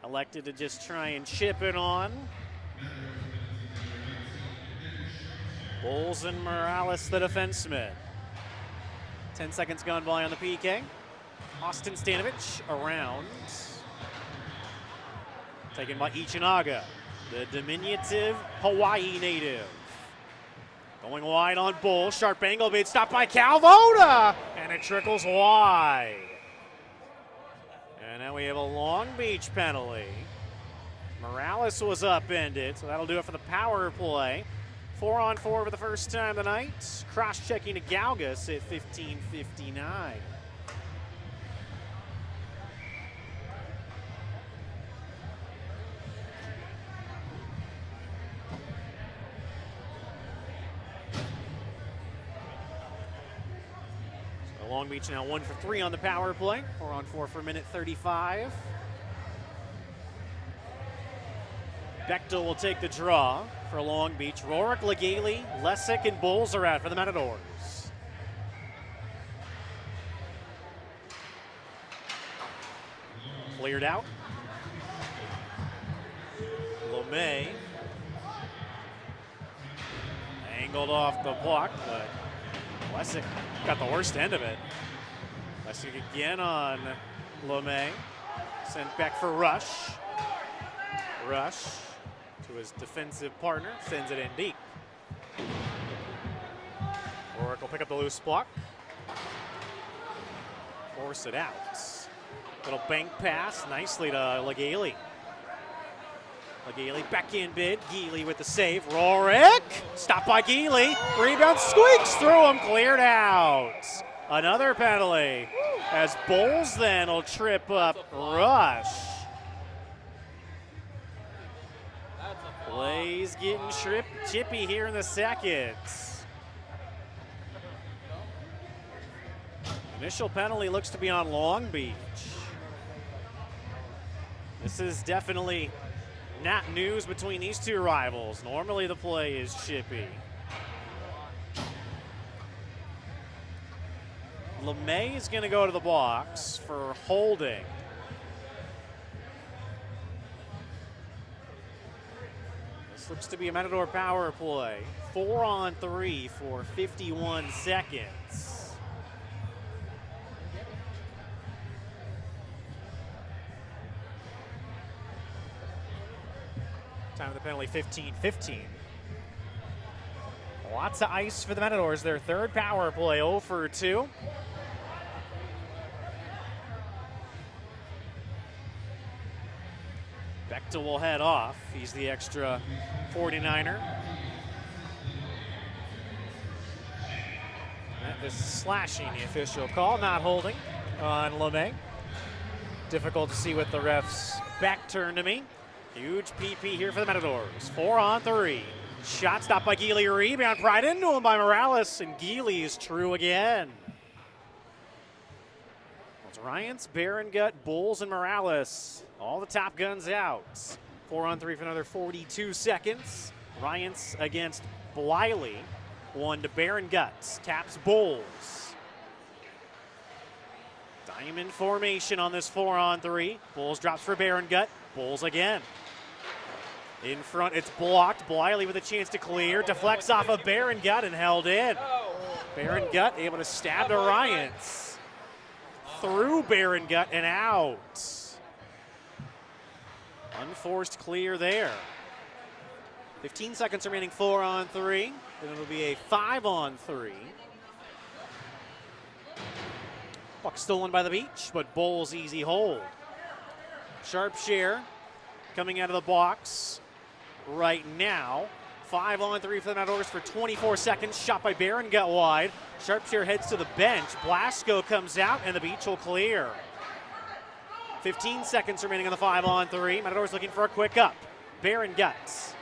A: Elected to just try and chip it on. Bowles and Morales, the defenseman. 10 seconds gone by on the PK. Austin Stanovich around. Taken by Ichinaga, the diminutive Hawaii native. Going wide on Bull. Sharp angle bid stopped by Calvoda. And it trickles wide. And now we have a Long Beach penalty. Morales was upended, so that'll do it for the power play. 4-on-4 for the first time tonight. Cross-checking to Galgas at 15:59. Long Beach now 1 for 3 on the power play. 4-on-4 for minute 35. Bechtel will take the draw for Long Beach. Rorik, Legale, Lessick, and Bowles are out for the Matadors. Cleared out. LeMay angled off the puck, but Lessick got the worst end of it. Lessick again on LeMay. Sent back for Rush. Rush to his defensive partner. Sends it in deep. Rorik will pick up the loose puck. Force it out. Little bank pass nicely to Legale. Legale back in bid. Geely with the save. Rorik stopped by Geely. Rebound squeaks through him. Cleared out. Another penalty as Bowles then will trip up Rush. Play's getting chippy here in the second. Initial penalty looks to be on Long Beach. This is definitely not news between these two rivals. Normally the play is chippy. LeMay is going to go to the box for holding. This looks to be a Matador power play. 4-on-3 for 51 seconds. Time of the penalty, 15-15. Lots of ice for the Matadors. Their third power play, 0 for 2. Bechtel will head off. He's the extra 49er. This is slashing, the official call, not holding on LeMay. Difficult to see with the ref's back turn to me. Huge PP here for the Matadors. 4-on-3. Shot stopped by Geely, rebound right into him by Morales, and Geely is true again. It's Ryans, Berengut, Bulls, and Morales. All the top guns out. 4-on-3 for another 42 seconds. Ryans against Bliley. 1 to Berengut. Taps Bulls. Diamond formation on this 4-on-3. Bulls drops for Berengut. Bulls again. In front, it's blocked. Bliley with a chance to clear. Deflects off of Berengut and held in. Berengut able to stab to Ryans. Through Berengut and out. Unforced clear there. 15 seconds remaining, 4-on-3. Then it'll be a 5-on-3. Puck stolen by the beach, but Bulls easy hold. Sharp share coming out of the box right now. 5-on-3 for the Matadors for 24 seconds. Shot by Berengut wide. Sharpshire heads to the bench. Blasco comes out and the beach will clear. 15 seconds remaining on the 5-on-3. Matadors looking for a quick up. Berengut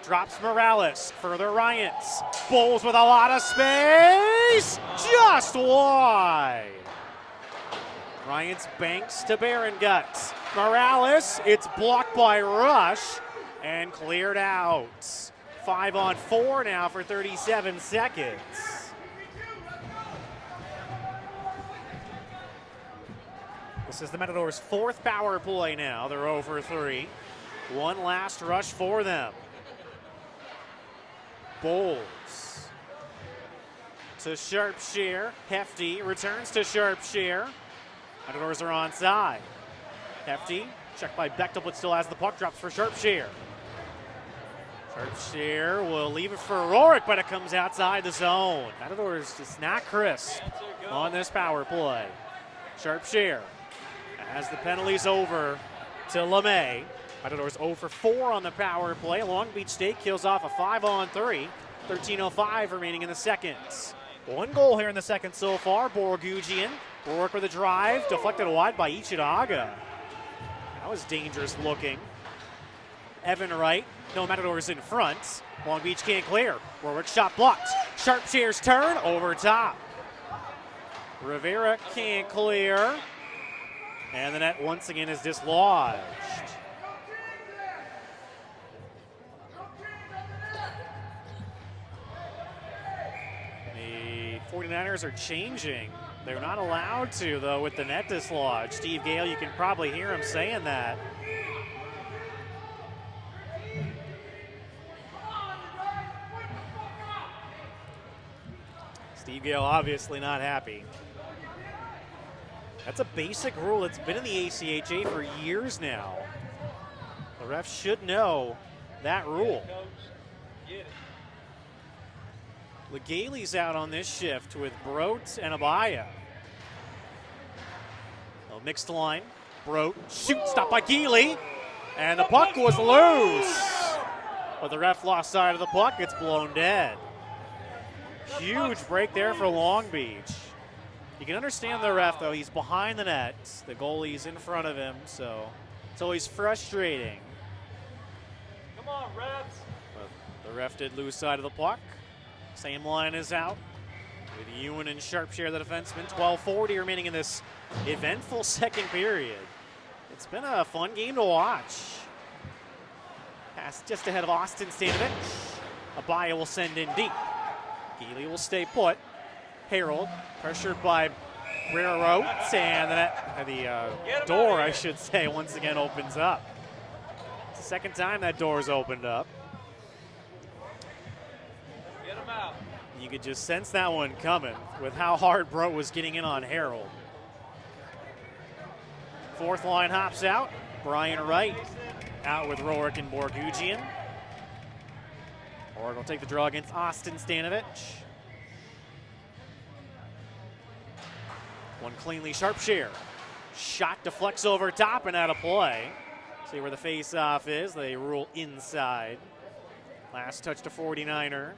A: drops Morales. Further Ryans. Bulls with a lot of space. Just wide. Ryans banks to Berengut. Morales, it's blocked by Rush and cleared out. 5-on-4 now for 37 seconds. This is the Matadors' fourth power play now. They're 0 for 3. One last rush for them. Bulls to Sharpshire. Hefty returns to Sharpshire. Matadors are onside. Hefty, checked by Bechtel, but still has the puck. Drops for Sharpshire. Sharpshire will leave it for Rourke, but it comes outside the zone. Matadors just not crisp on this power play. Sharpshire as the penalty's over to LeMay. Matadors 0 for 4 on the power play. Long Beach State kills off a 5-on-3. 13:05 remaining in the seconds. One goal here in the second so far. Borgugian. Rourke with a drive, deflected wide by Ichidaga. That was dangerous looking. Evan Wright, no Matadors in front. Long Beach can't clear. Rourke shot blocked. Sharpshire's turn, over top. Rivera can't clear. And the net once again is dislodged. The 49ers are changing. They're not allowed to, though, with the net dislodged. Steve Gale, you can probably hear him saying that. Steve Gale obviously not happy. That's a basic rule. It's been in the ACHA for years now. The refs should know that rule. Legale's out on this shift with Brote and Abaya. A mixed line. Brote, shoot, stopped by Geely. And the puck was loose. But the ref lost sight of the puck. It's blown dead. Huge break there for Long Beach. You can understand the ref, though. He's behind the net. The goalie's in front of him, so it's always frustrating.
B: Come on, refs.
A: But the ref did lose sight of the puck. Same line is out with Ewan and Sharpshire, the defenseman. 12:40 remaining in this eventful second period. It's been a fun game to watch. Pass just ahead of Austin Stanovich. Abaya will send in deep. Geely will stay put. Harold, pressured by Railroad, and the door, I should say, once again opens up. It's the second time that door's opened up.
B: Get him out.
A: You could just sense that one coming with how hard Bro was getting in on Harold. Fourth line hops out. Brian Wright out with Rourke and Borgugian. Rourke will take the draw against Austin Stanovich. One cleanly sharp share. Shot deflects over top and out of play. See where the face-off is. They rule inside. Last touch to 49er.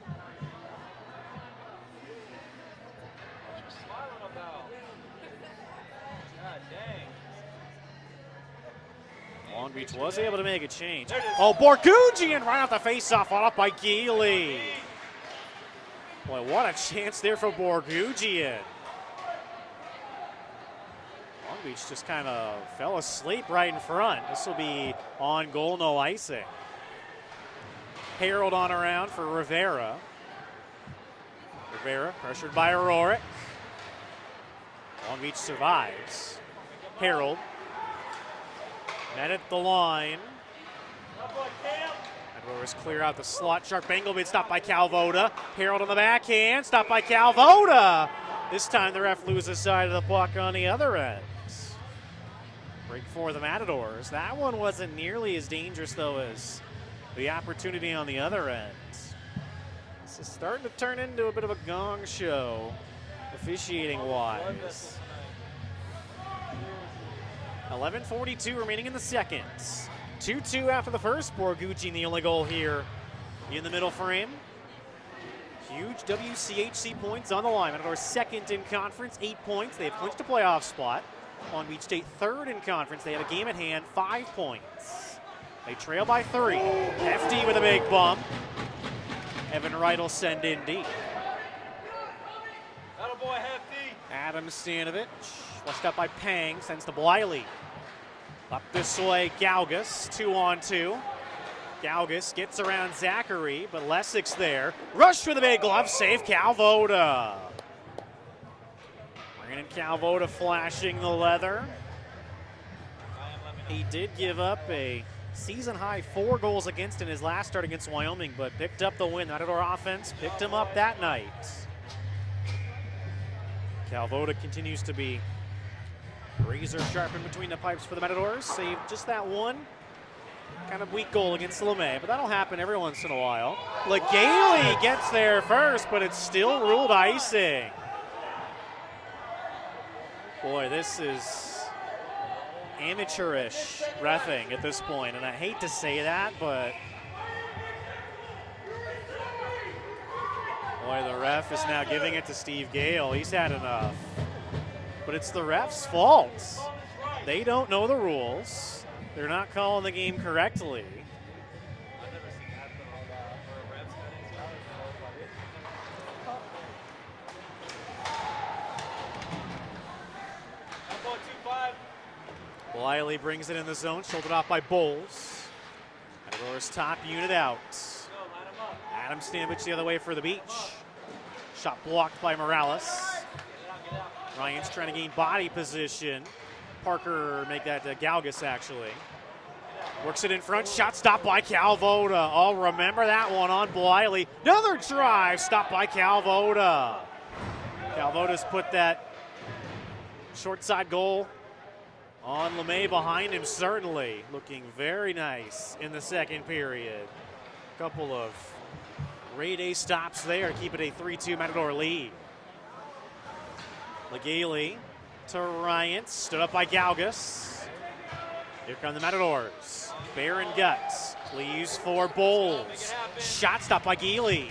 A: Long Beach was able to make a change. Oh, Borgugian right off the face-off, followed up by Geely. Boy, what a chance there for Borgugian. Long Beach just kind of fell asleep right in front. This will be on goal, no icing. Harold on around for Rivera. Rivera pressured by Rourke. Long Beach survives. Harold. Met at the line. Edwards clear out the slot. Sharp angle bid stopped by Calvoda. Harold on the backhand, stopped by Calvoda. This time the ref loses side of the puck on the other end. Break for the Matadors. That one wasn't nearly as dangerous though as the opportunity on the other end. This is starting to turn into a bit of a gong show, officiating wise. 11:42 remaining in the second. 2-2 after the first. Borgugian the only goal here in the middle frame. Huge WCHC points on the line. Matadors second in conference, 8 points. They have clinched a playoff spot. Long Beach State third in conference. They have a game at hand, 5 points. They trail by 3. Hefty with a big bump. Evan Wright will send in deep.
B: Attaboy, Hefty.
A: Adam Stanovich, flushed up by Pang, sends to Bliley. Up this way, Galgus, 2-on-2. Galgus gets around Zachary, but Lessig's there. Rush with a big glove save, Calvoda. Brandon Calvoda flashing the leather. He did give up a season-high 4 goals against in his last start against Wyoming, but picked up the win. Matador offense picked him up that night. Calvoda continues to be razor sharp in between the pipes for the Matadors. Saved just that one kind of weak goal against LeMay, but that'll happen every once in a while. Legaly gets there first, but it's still ruled icing. Boy, this is amateurish reffing at this point, and I hate to say that, but boy, the ref is now giving it to Steve Gale. He's had enough. But it's the ref's fault. They don't know the rules. They're not calling the game correctly. Bliley brings it in the zone, shouldered off by Bowles. Matadors top unit out. Adam Stanovich the other way for the Beach. Shot blocked by Morales. Ryan's trying to gain body position. Parker make that Galgus actually. Works it in front, shot stopped by Calvoda. Oh, remember that one on Bliley. Another drive, stopped by Calvoda. Calvoda's put that short side goal on LeMay behind him, certainly. Looking very nice in the second period. Couple of grade A stops there, keep it a 3-2 Matador lead. Legaly to Ryan, stood up by Galgus. Here come the Matadors. Baron Guts leaves for Bowles. Shot stopped by Geely.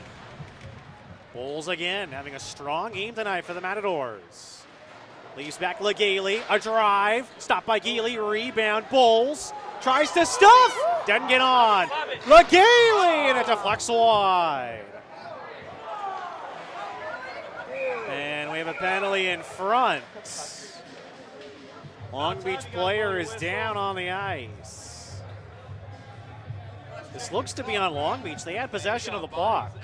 A: Bowles again, having a strong game tonight for the Matadors. Leaves back Legaly, a drive, stopped by Geely, rebound, Bowles. Tries to stuff, doesn't get on. Legaly, and it deflects wide. And we have a penalty in front. Long Beach player is down on the ice. This looks to be on Long Beach. They had possession of the puck.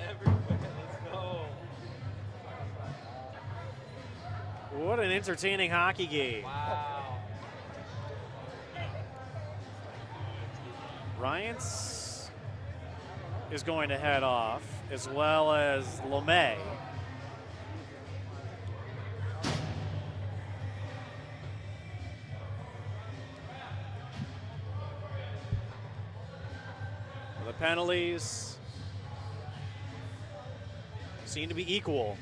A: What an entertaining hockey game.
B: Wow.
A: Ryans is going to head off, as well as LeMay. The penalties seem to be equal.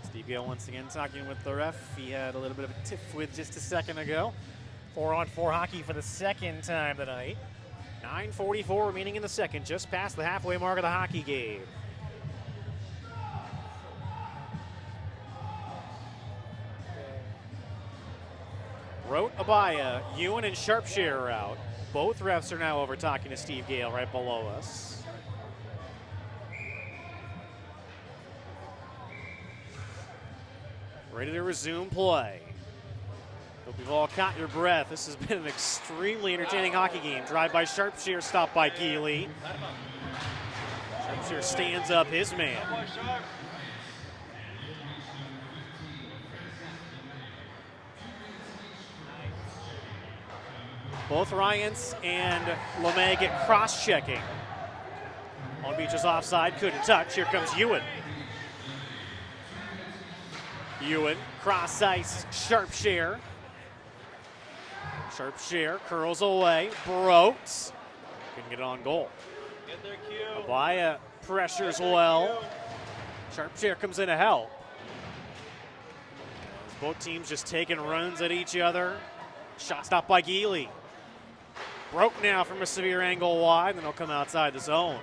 A: Steve Gale once again talking with the ref. He had a little bit of a tiff with just a second ago. 4-on-4 hockey for the second time tonight. 9:44 remaining in the second, just past the halfway mark of the hockey game. Rote, Abaya, Ewan, and Sharpshire are out. Both refs are now over talking to Steve Gale right below us. Ready to resume play. Hope you've all caught your breath. This has been an extremely entertaining hockey game. Drive by Sharpshire, stopped by Geely. Sharpshire stands up his man. Both Ryans and LeMay get cross-checking. Long Beach is offside, couldn't touch. Here comes Ewan. Ewan, cross-ice, Sharpshire. Sharpshire curls away, Brotes. Couldn't get it on goal.
B: Get their cue.
A: Abaya pressures well. Sharpshire comes in to help. Both teams just taking runs at each other. Shot stopped by Geely. Broke now from a severe angle wide, then he'll come outside the zone.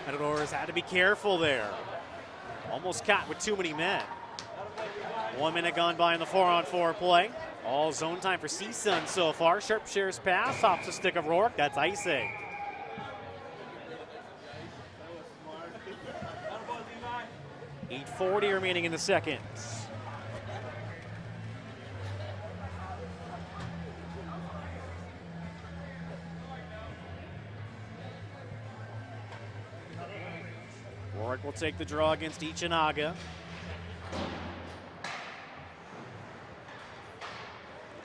A: Matadors had to be careful there. Almost caught with too many men. 1 minute gone by in the 4-on-4 play. All zone time for CSUN so far. Sharpshire's pass off the stick of Rourke. That's icing. .840 remaining in the second. Rourke will take the draw against Ichinaga.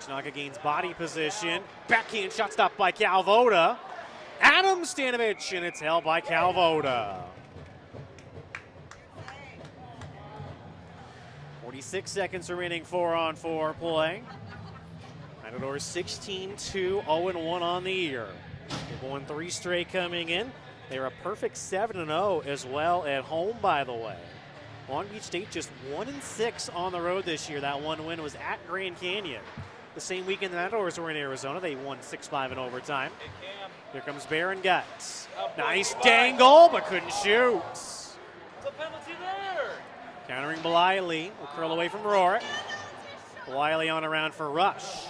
A: Ichinaga gains body position. Backhand shot stopped by Calvoda. Adam Stanovich, and it's held by Calvoda. 46 seconds remaining, 4-on-4 play. Matadors 16-2, 0-1 on the year. They've won 3 straight coming in. They're a perfect 7-0 as well at home, by the way. Long Beach State just 1-6 on the road this year. That one win was at Grand Canyon. The same weekend the Matadors were in Arizona, they won 6-5 in overtime. Here comes Baron Guts. Nice dangle, but couldn't shoot.
B: It's a penalty there.
A: Countering Belisle will curl away from Rourke. Belisle on around for Rush.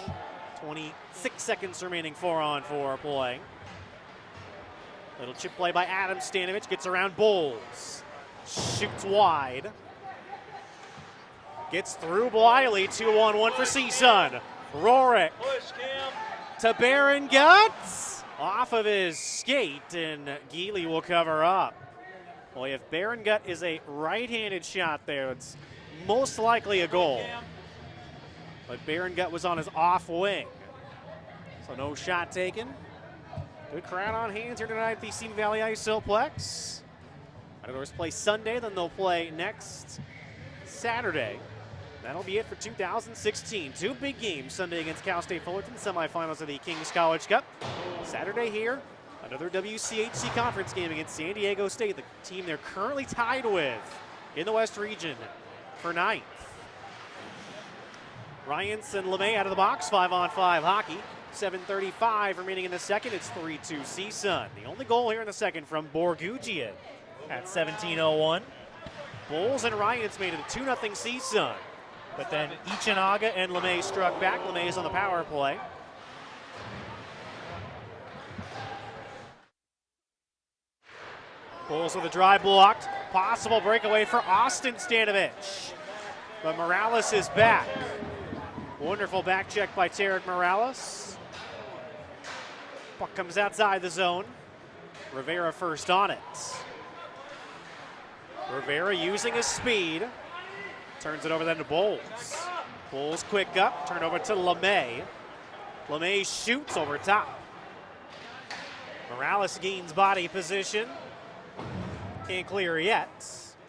A: 26 seconds remaining, 4-on-4 play. Little chip play by Adam Stanovich, gets around Bowles. Shoots wide. Gets through Belisle, 2-on-1 for CSUN. Rourke to Baron Guts. Off of his skate, and Geely will cover up. Well, if Baron Gut is a right-handed shot there, it's most likely a goal. But Baron Gut was on his off wing, so no shot taken. Good crowd on hands here tonight at the Simi Valley Iceplex. Matadors play Sunday, then they'll play next Saturday. That'll be it for 2016. 2 big games, Sunday against Cal State Fullerton, semifinals of the Kings College Cup. Saturday here, another WCHC conference game against San Diego State, the team they're currently tied with in the West region for 9th. Ryans and LeMay out of the box, 5-on-5 hockey. 7:35 remaining in the second. It's 3-2 CSUN. The only goal here in the second from Borgugian at 17:01. Bulls and Ryans made it a 2-0 CSUN. But then Ichinaga and LeMay struck back. LeMay is on the power play. Bulls with a drive blocked. Possible breakaway for Austin Stanovich. But Morales is back. Wonderful back check by Tarek Morales. Puck comes outside the zone. Rivera first on it. Rivera using his speed. Turns it over then to Bowles. Bowles quick up, turn over to LeMay. LeMay shoots over top. Morales gains body position. Can't clear yet.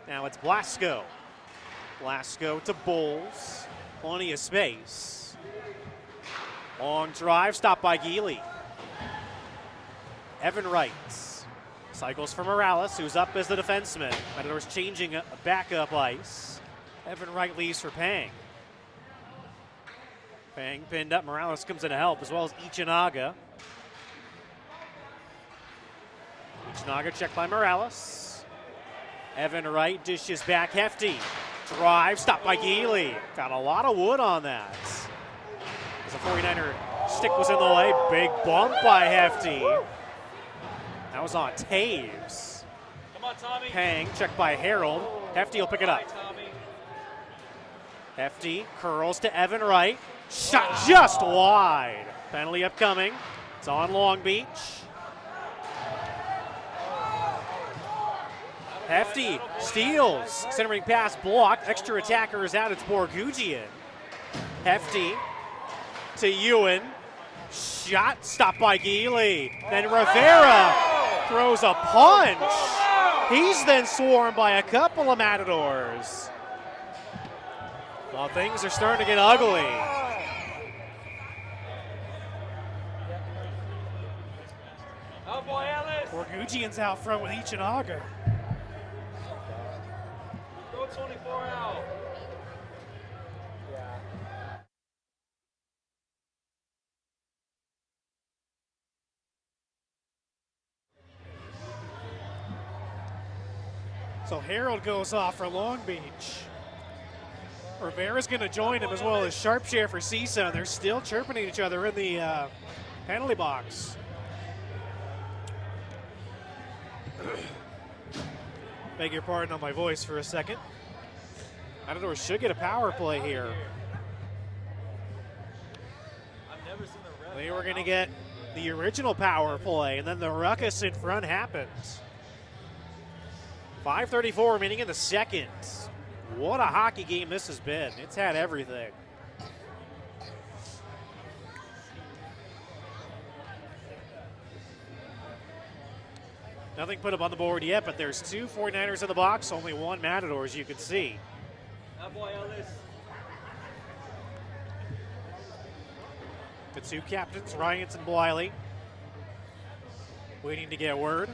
A: Now it's Blasco. Blasco to Bowles. Plenty of space. Long drive, stopped by Geely. Evan Wright. Cycles for Morales, who's up as the defenseman. Matadors changing a backup ice. Evan Wright leaves for Pang. Pang pinned up. Morales comes in to help, as well as Ichinaga. Ichinaga checked by Morales. Evan Wright dishes back. Hefty. Drive, stopped by Geely. Got a lot of wood on that. As a 49er stick was in the way. Big bump by Hefty. That was on Taves.
B: Come on, Tommy.
A: Pang, checked by Harold. Hefty will pick it up.
B: Hi, Tommy.
A: Hefty curls to Evan Wright. Shot just wide. Penalty upcoming. It's on Long Beach. Hefty steals. Centering pass blocked. Extra attacker is out. It's Borgugian. Hefty to Ewan. Shot stopped by Geely. Then Rivera throws a punch. He's then swarmed by a couple of Matadors. Well, things are starting to get ugly.
B: Oh boy, Ellis.
A: Borgugian's out front with Ichinaga.
B: Go 24 out.
A: So Harold goes off for Long Beach. Rivera's going to join him, as well as Sharpshare for CSUN. They're still chirping at each other in the penalty box. Beg your pardon on my voice for a second. Matadors should get a power play here.
B: I've never seen the ref.
A: They were going to get the original power play, and then the ruckus in front happens. 5:34 remaining in the second. What a hockey game this has been. It's had everything. Nothing put up on the board yet, but there's two 49ers in the box, only one Matador, as you can see.
B: Oh boy, Ellis.
A: The two captains, Ryans and Bliley, waiting to get word.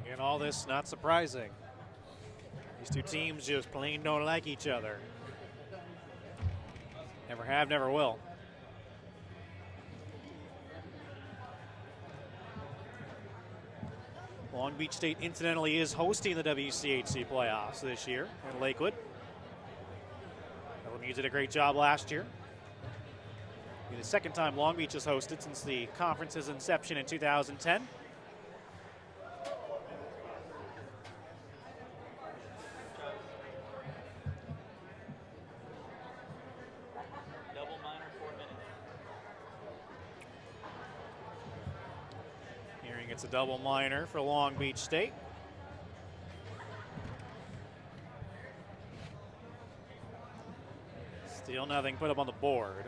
A: Again, all this not surprising. These two teams just plain don't like each other. Never have, never will. Long Beach State, incidentally, is hosting the WCHC playoffs this year in Lakewood. LMU did a great job last year. It'll be the second time Long Beach has hosted since the conference's inception in 2010.
B: Double minor, 4 minutes.
A: Hearing it's a double minor for Long Beach State. Still nothing put up on the board.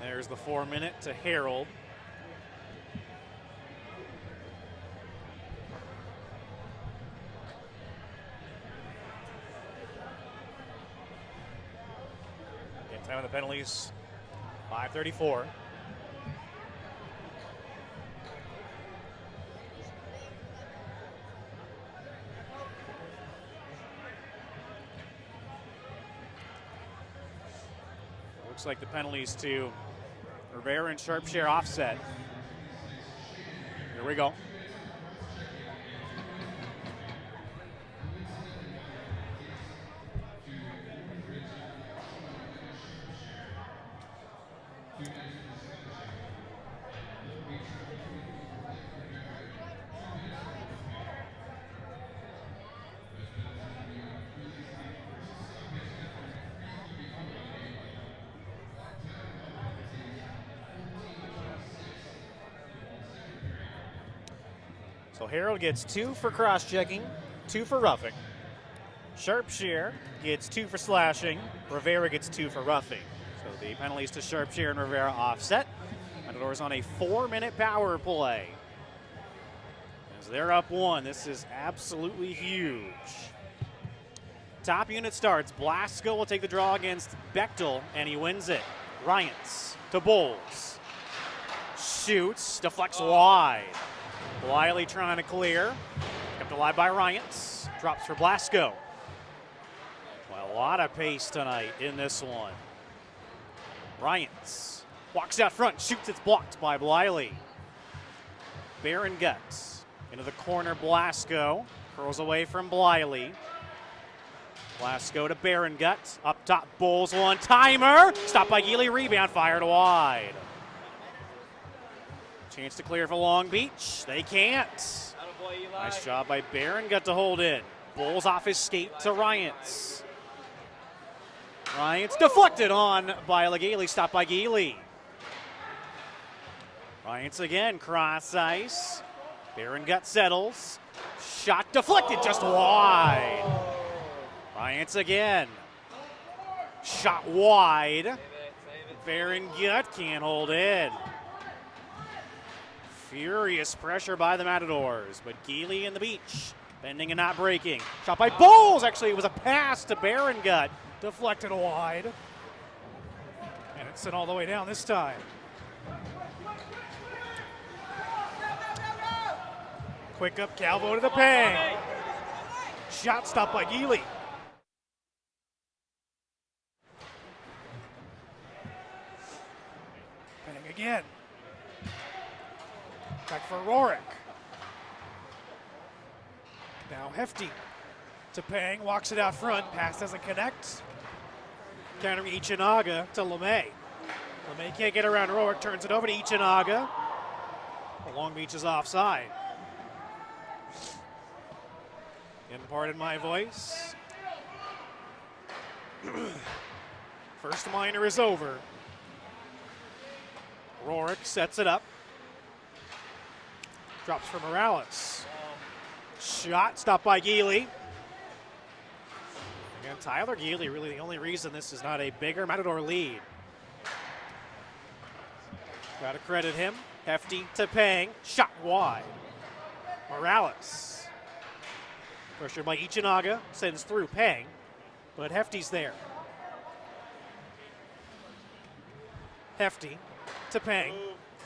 A: There's the 4 minute to Harold. In time of the penalties, 5:34. Looks like the penalties to Rivera and Sharpshare offset. Here we go. So Harold gets 2 for cross-checking, 2 for roughing. Sharpshare gets 2 for slashing. Rivera gets 2 for roughing. So the penalties to Sharpshare and Rivera offset. Matadors on a 4-minute power play. As they're up 1, this is absolutely huge. Top unit starts. Blasco will take the draw against Bechtel, and he wins it. Ryans to Bowles. Shoots, deflects wide. Wiley trying to clear. Kept alive by Ryans. Drops for Blasco. Well, a lot of pace tonight in this one. Ryans walks out front, shoots, it's blocked by Bliley. Barron Guts into the corner, Blasco. Curls away from Bliley. Blasco to Barron Guts. Up top, Bowles one-timer. Stopped by Geely, rebound, fired wide. Chance to clear for Long Beach. They can't. Nice job by Barron, got to hold in. Bowles off his skate to Ryans. Ryans deflected on by Legale, stopped by Geely. Ryans again, cross ice. Barron Gut settles. Shot deflected just wide. Ryans again. Shot wide. Barron Gut can't hold in. Furious pressure by the Matadors, but Geely in the Beach, bending and not breaking. Shot by Bowles, actually it was a pass to Barron Gut, deflected wide. And it's sent all the way down this time. Quick up, Calvo to the pang. Shot stopped by Geely. Pang again. Back for Rorick. Now Hefty to Pang, walks it out front, pass doesn't connect. Countering Ichinaga to LeMay. LeMay can't get around Rorick, turns it over to Ichinaga. Long Beach is offside. And pardon my voice. First minor is over. Rorick sets it up. Drops for Morales. Shot stopped by Geely. Again, Tyler Geely, really the only reason this is not a bigger Matador lead. Got to credit him. Hefty to Pang. Shot wide. Morales. Pressured by Ichinaga. Sends through Pang. But Hefty's there. Hefty to Pang.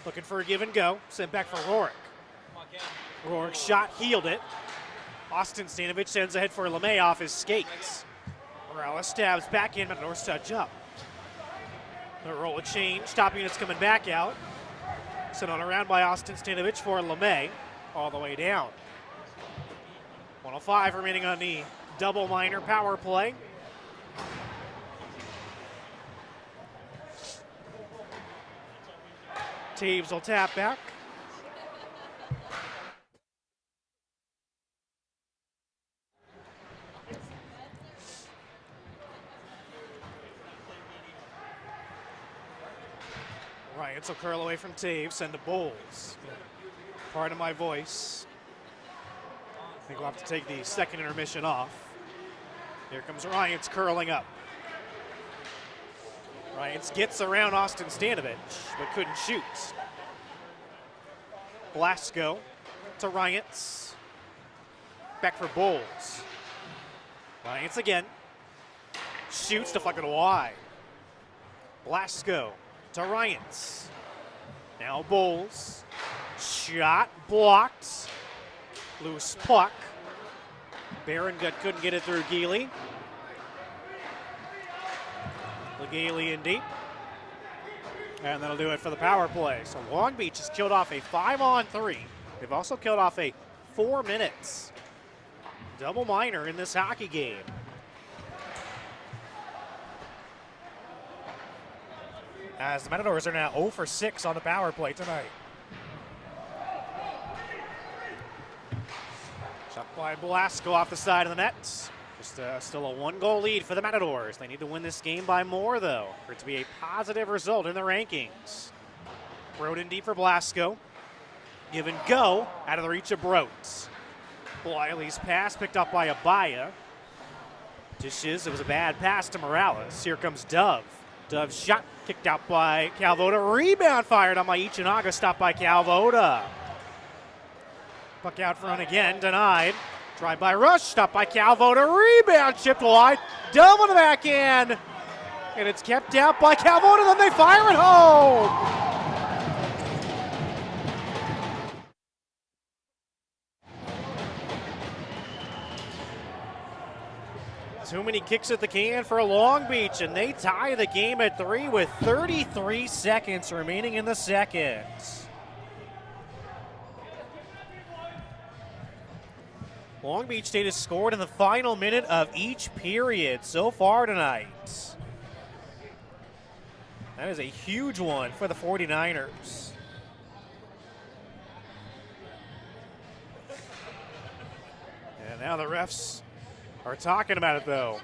A: Looking for a give and go. Sent back for Rorick. Rorick shot, healed it. Austin Stanovich sends ahead for LeMay off his skates. Morales stabs back in, Matadors touch up. The roll of change, top units coming back out. Sent on around by Austin Stanovich for LeMay, all the way down. 105 remaining on the double minor power play. Taves will tap back. Ryans will curl away from Taves, send to Bowles. Pardon my voice. I think we'll have to take the second intermission off. Here comes Ryans curling up. Ryans gets around Austin Stanovich, but couldn't shoot. Blasco to Ryans. Back for Bowles. Ryans again. Shoots, deflected wide. Blasco to Ryans. Now Bowles. Shot blocked. Loose puck. Barron Gut couldn't get it through Geely. Legale in deep. And that'll do it for the power play. So Long Beach has killed off a 5-on-3. They've also killed off a 4 minutes double minor in this hockey game. As the Matadors are now 0 for 6 on the power play tonight. Shot by Blasco off the side of the net. Just still a 1-goal lead for the Matadors. They need to win this game by more, though, for it to be a positive result in the rankings. Broden deep for Blasco. Give and go out of the reach of Broads. Bliley's pass picked up by Abaya. Dishes, it was a bad pass to Morales. Here comes Dove. Dove's shot kicked out by Calvoda. Rebound fired on by Ichinaga, stopped by Calvoda. Puck out front again, denied. Drive by Rush, stopped by Calvoda. Rebound chipped wide. Dove on the backhand. And it's kept out by Calvoda, then they fire it home. Too many kicks at the can for Long Beach, and they tie the game at 3 with 33 seconds remaining in the second. Long Beach State has scored in the final minute of each period so far tonight. That is a huge one for the 49ers. And now the refs are talking about it, though.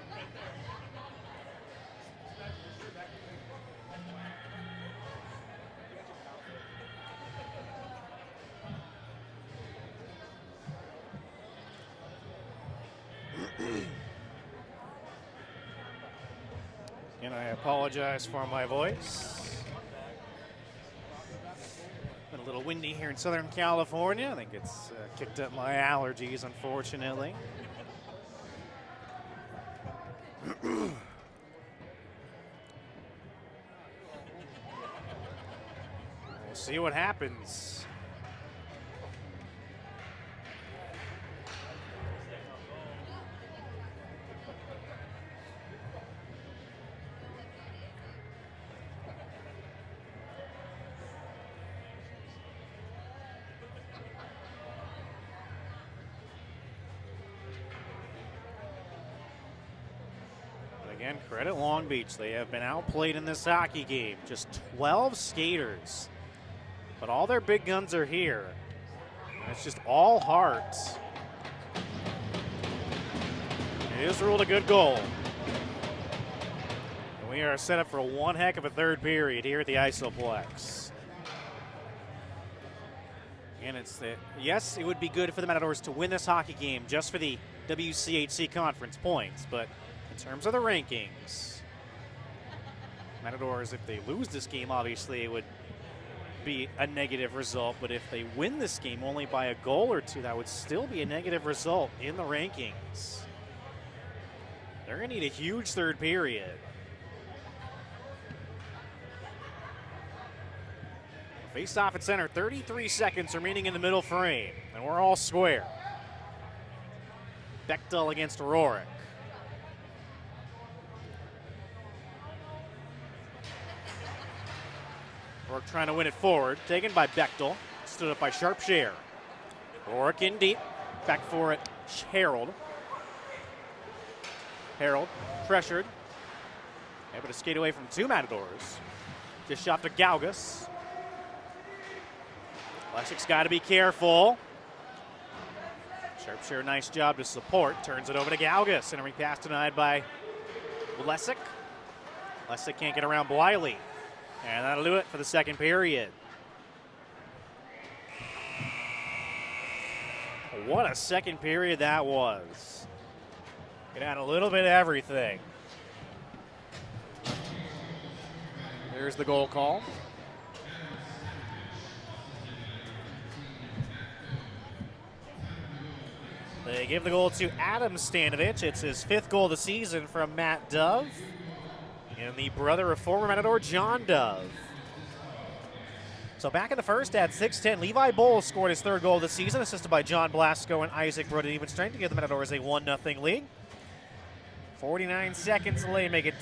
A: And I apologize for my voice. Been a little windy here in Southern California. I think it's kicked up my allergies, unfortunately. We'll see what happens. Again, credit Long Beach. They have been outplayed in this hockey game. Just 12 skaters. But all their big guns are here. And it's just all hearts. It is ruled a good goal. And we are set up for one heck of a third period here at the Isoplex. And it's yes, it would be good for the Matadors to win this hockey game just for the WCHC conference points, but in terms of the rankings, Matadors, if they lose this game, obviously it would be a negative result, but if they win this game only by a goal or two, that would still be a negative result in the rankings. They're going to need a huge third period. Face off at center, 33 seconds remaining in the middle frame, and we're all square. Bechtel against Rorick. Rourke trying to win it forward. Taken by Bechtel. Stood up by Sharpshire. Rourke in deep. Back for it. Harold. Harold pressured. Able to skate away from two Matadors. Just shot to Gaugus. Leszek's got to be careful. Sharpshire, nice job to support. Turns it over to Gaugus. Centering pass denied by Leszek. Leszek can't get around Bliley. And that'll do it for the second period. What a second period that was. It had a little bit of everything. There's the goal call. They give the goal to Adam Stanovich. It's his 5th goal of the season from Matt Dove. And the brother of former Matador John Dove. So back in the first at 6:10, Levi Bowles scored his 3rd goal of the season, assisted by John Blasco and Isaac Broden even strength to give the Matadors a 1-0 lead. 49 seconds later,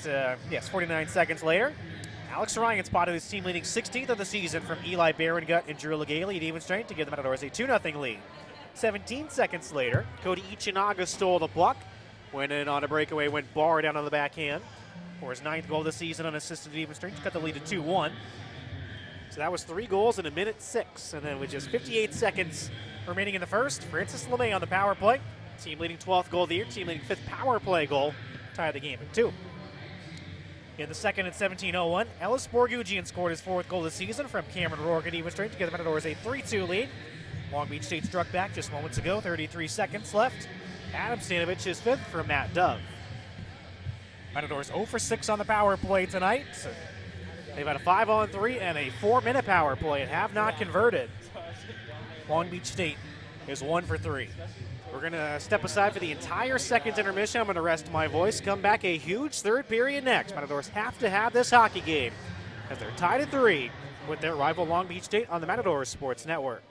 A: 49 seconds later, Alex Ryan spotted his team leading 16th of the season from Eli Berengut and Drew Legaly at even strength to give the Matadors a 2-0 lead. 17 seconds later, Cody Ichinaga stole the puck, went in on a breakaway, went bar down on the backhand for his 9th goal of the season, unassisted at even strength to cut the lead to 2-1. So that was 3 goals in a minute 6, and then with just 58 seconds remaining in the first, Francis LeMay on the power play. Team leading 12th goal of the year, team leading 5th power play goal, tied the game at 2. In the second at 17:01, Ellis Borgugian scored his 4th goal of the season from Cameron Rourke at even strength to give the Matadors a 3-2 lead. Long Beach State struck back just moments ago, 33 seconds left. Adam Stanovich is 5th from Matt Dove. Matadors 0 for 6 on the power play tonight. They've had a 5-on-3 and a 4-minute power play and have not converted. Long Beach State is 1 for 3. We're going to step aside for the entire second intermission. I'm going to rest my voice. Come back a huge third period next. Matadors have to have this hockey game as they're tied at 3 with their rival Long Beach State on the Matadors Sports Network.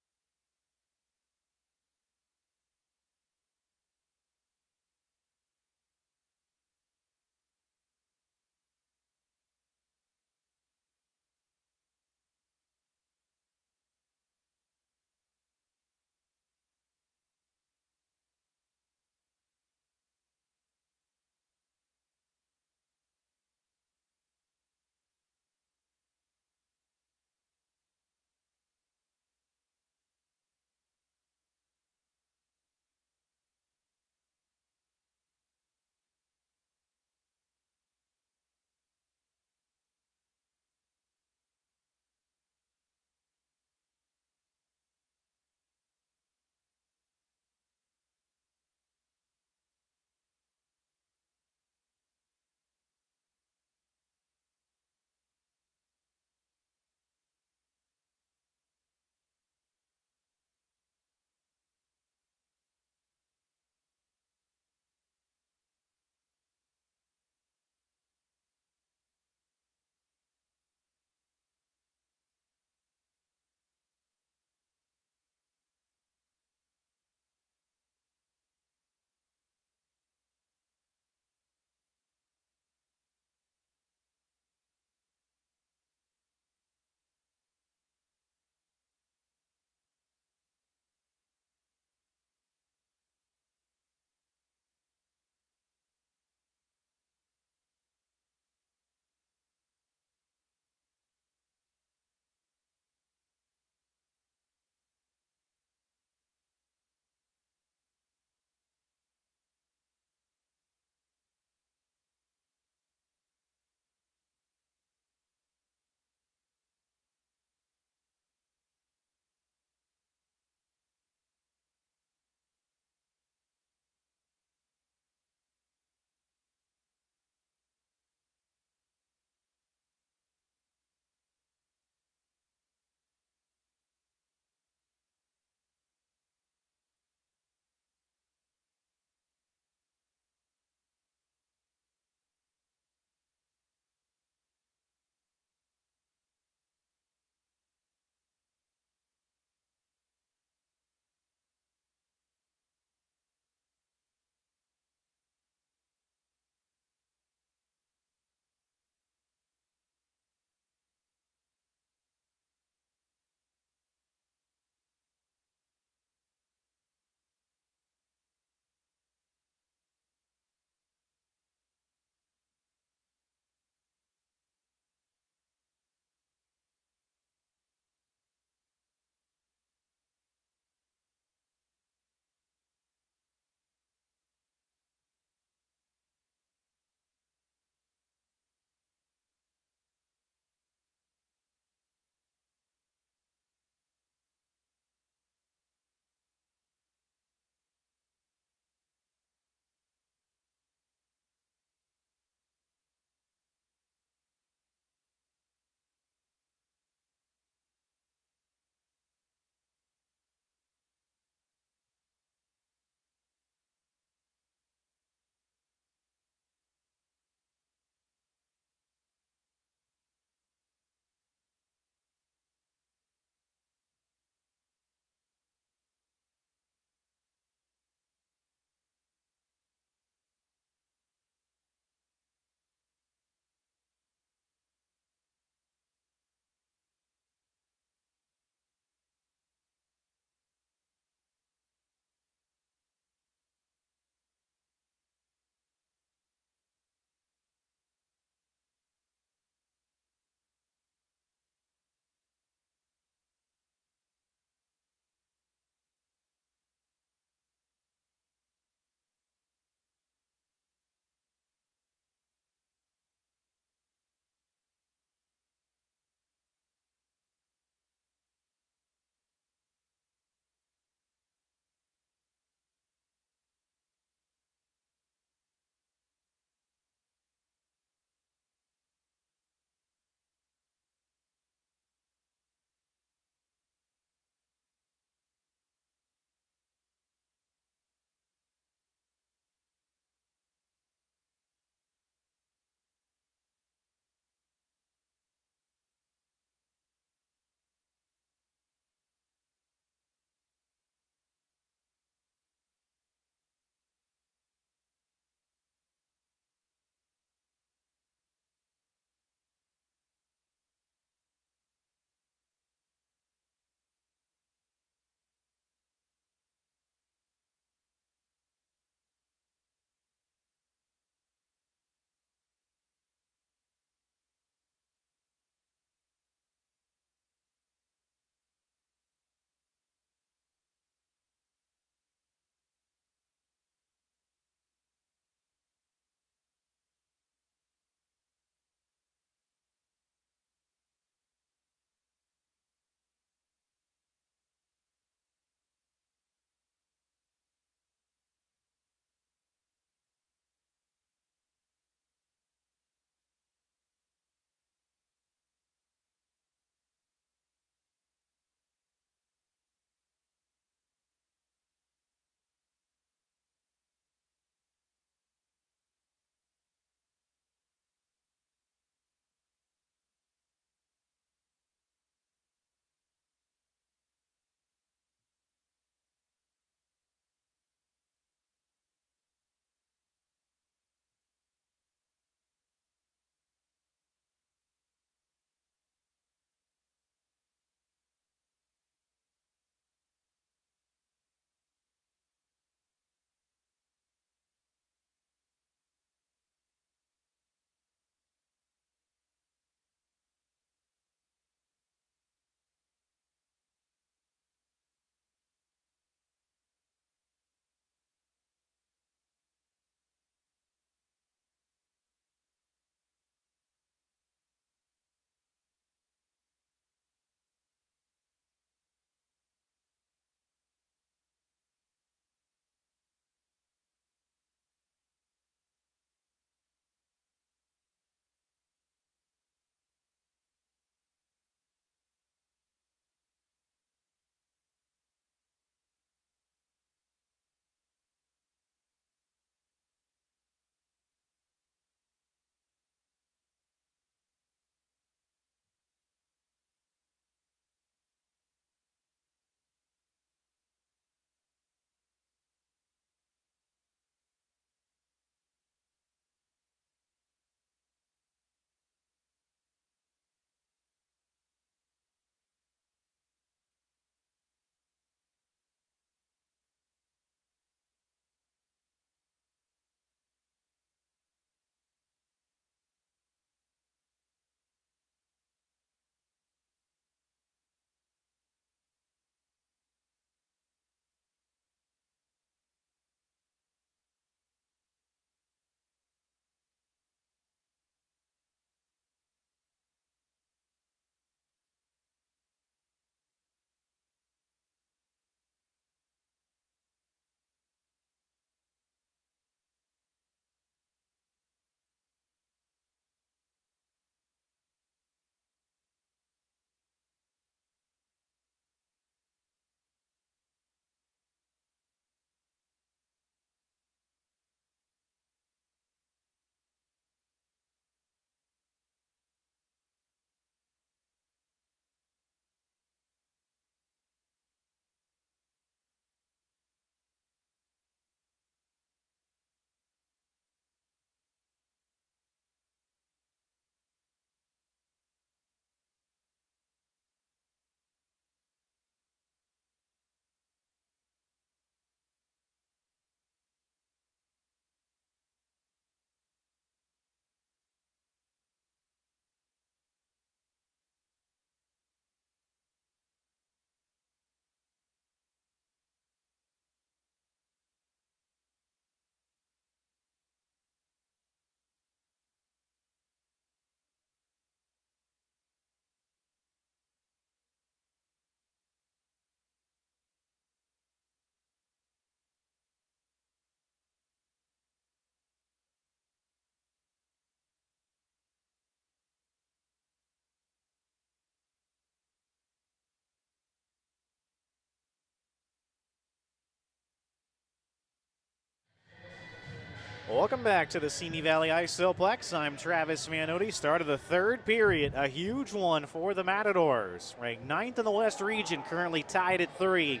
A: Welcome back to the Simi Valley Isoplex. I'm Travis Manotti. Start of the third period, a huge one for the Matadors. Ranked 9th in the West region, currently tied at 3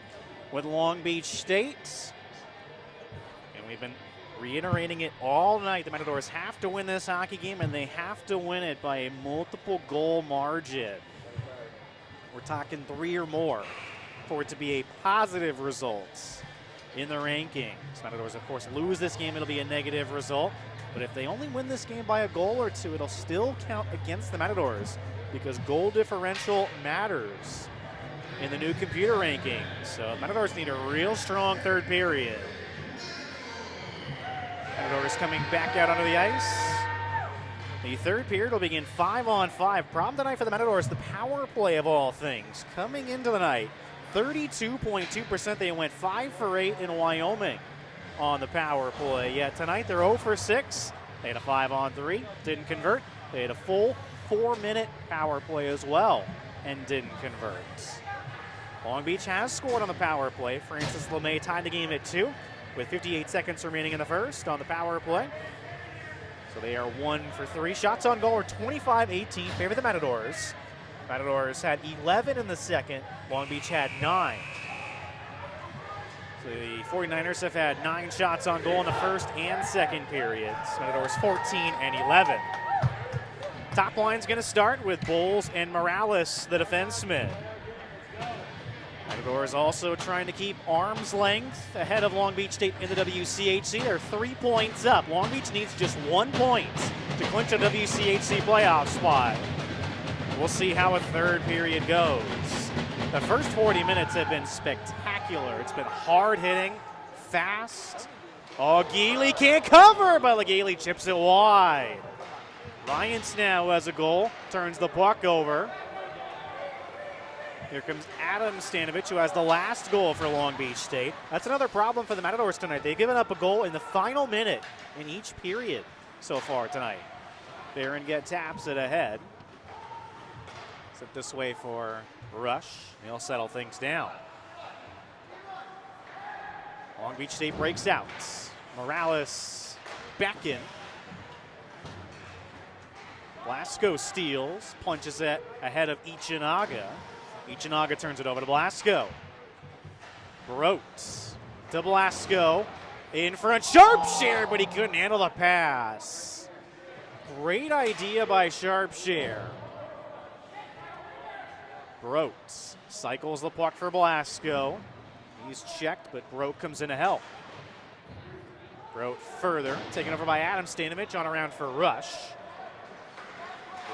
A: with Long Beach State. And we've been reiterating it all night. The Matadors have to win this hockey game, and they have to win it by a multiple goal margin. We're talking 3 or more for it to be a positive result in the rankings. Matadors, of course, lose this game, it'll be a negative result. But if they only win this game by a goal or 2, it'll still count against the Matadors because goal differential matters in the new computer rankings. So Matadors need a real strong third period. Matadors coming back out onto the ice. The third period will begin 5-on-5. Problem tonight for the Matadors, the power play of all things. Coming into the night, 32.2%. They went 5 for 8 in Wyoming on the power play. Yet tonight they're 0 for 6. They had a 5-on-3, didn't convert. They had a full 4-minute power play as well and didn't convert. Long Beach has scored on the power play. Francis LeMay tied the game at 2 with 58 seconds remaining in the first on the power play. So they are 1 for 3. Shots on goal are 25-18, favor the Matadors. Matadors had 11 in the second. Long Beach had 9. So the 49ers have had 9 shots on goal in the first and second periods. Matadors 14 and 11. Top line's going to start with Bowles and Morales, the defensemen. Matadors also trying to keep arm's length ahead of Long Beach State in the WCHC. They're 3 points up. Long Beach needs just 1 point to clinch a WCHC playoff spot. We'll see how a third period goes. The first 40 minutes have been spectacular. It's been hard hitting, fast. Oh, Geely can't cover, but Geely chips it wide. Ryan Snow has a goal, turns the puck over. Here comes Adam Stanovich, who has the last goal for Long Beach State. That's another problem for the Matadors tonight. They've given up a goal in the final minute in each period so far tonight. Barron taps it ahead. Set this way for Rush. He'll settle things down. Long Beach State breaks out. Morales back in. Blasco steals, punches it ahead of Ichinaga. Ichinaga turns it over to Blasco. Brote to Blasco. In front, Sharpshare, but he couldn't handle the pass. Great idea by Sharpshare. Brote cycles the puck for Blasco. He's checked, but Brote comes in to help. Brote further, taken over by Adam Stanovich on around for Rush.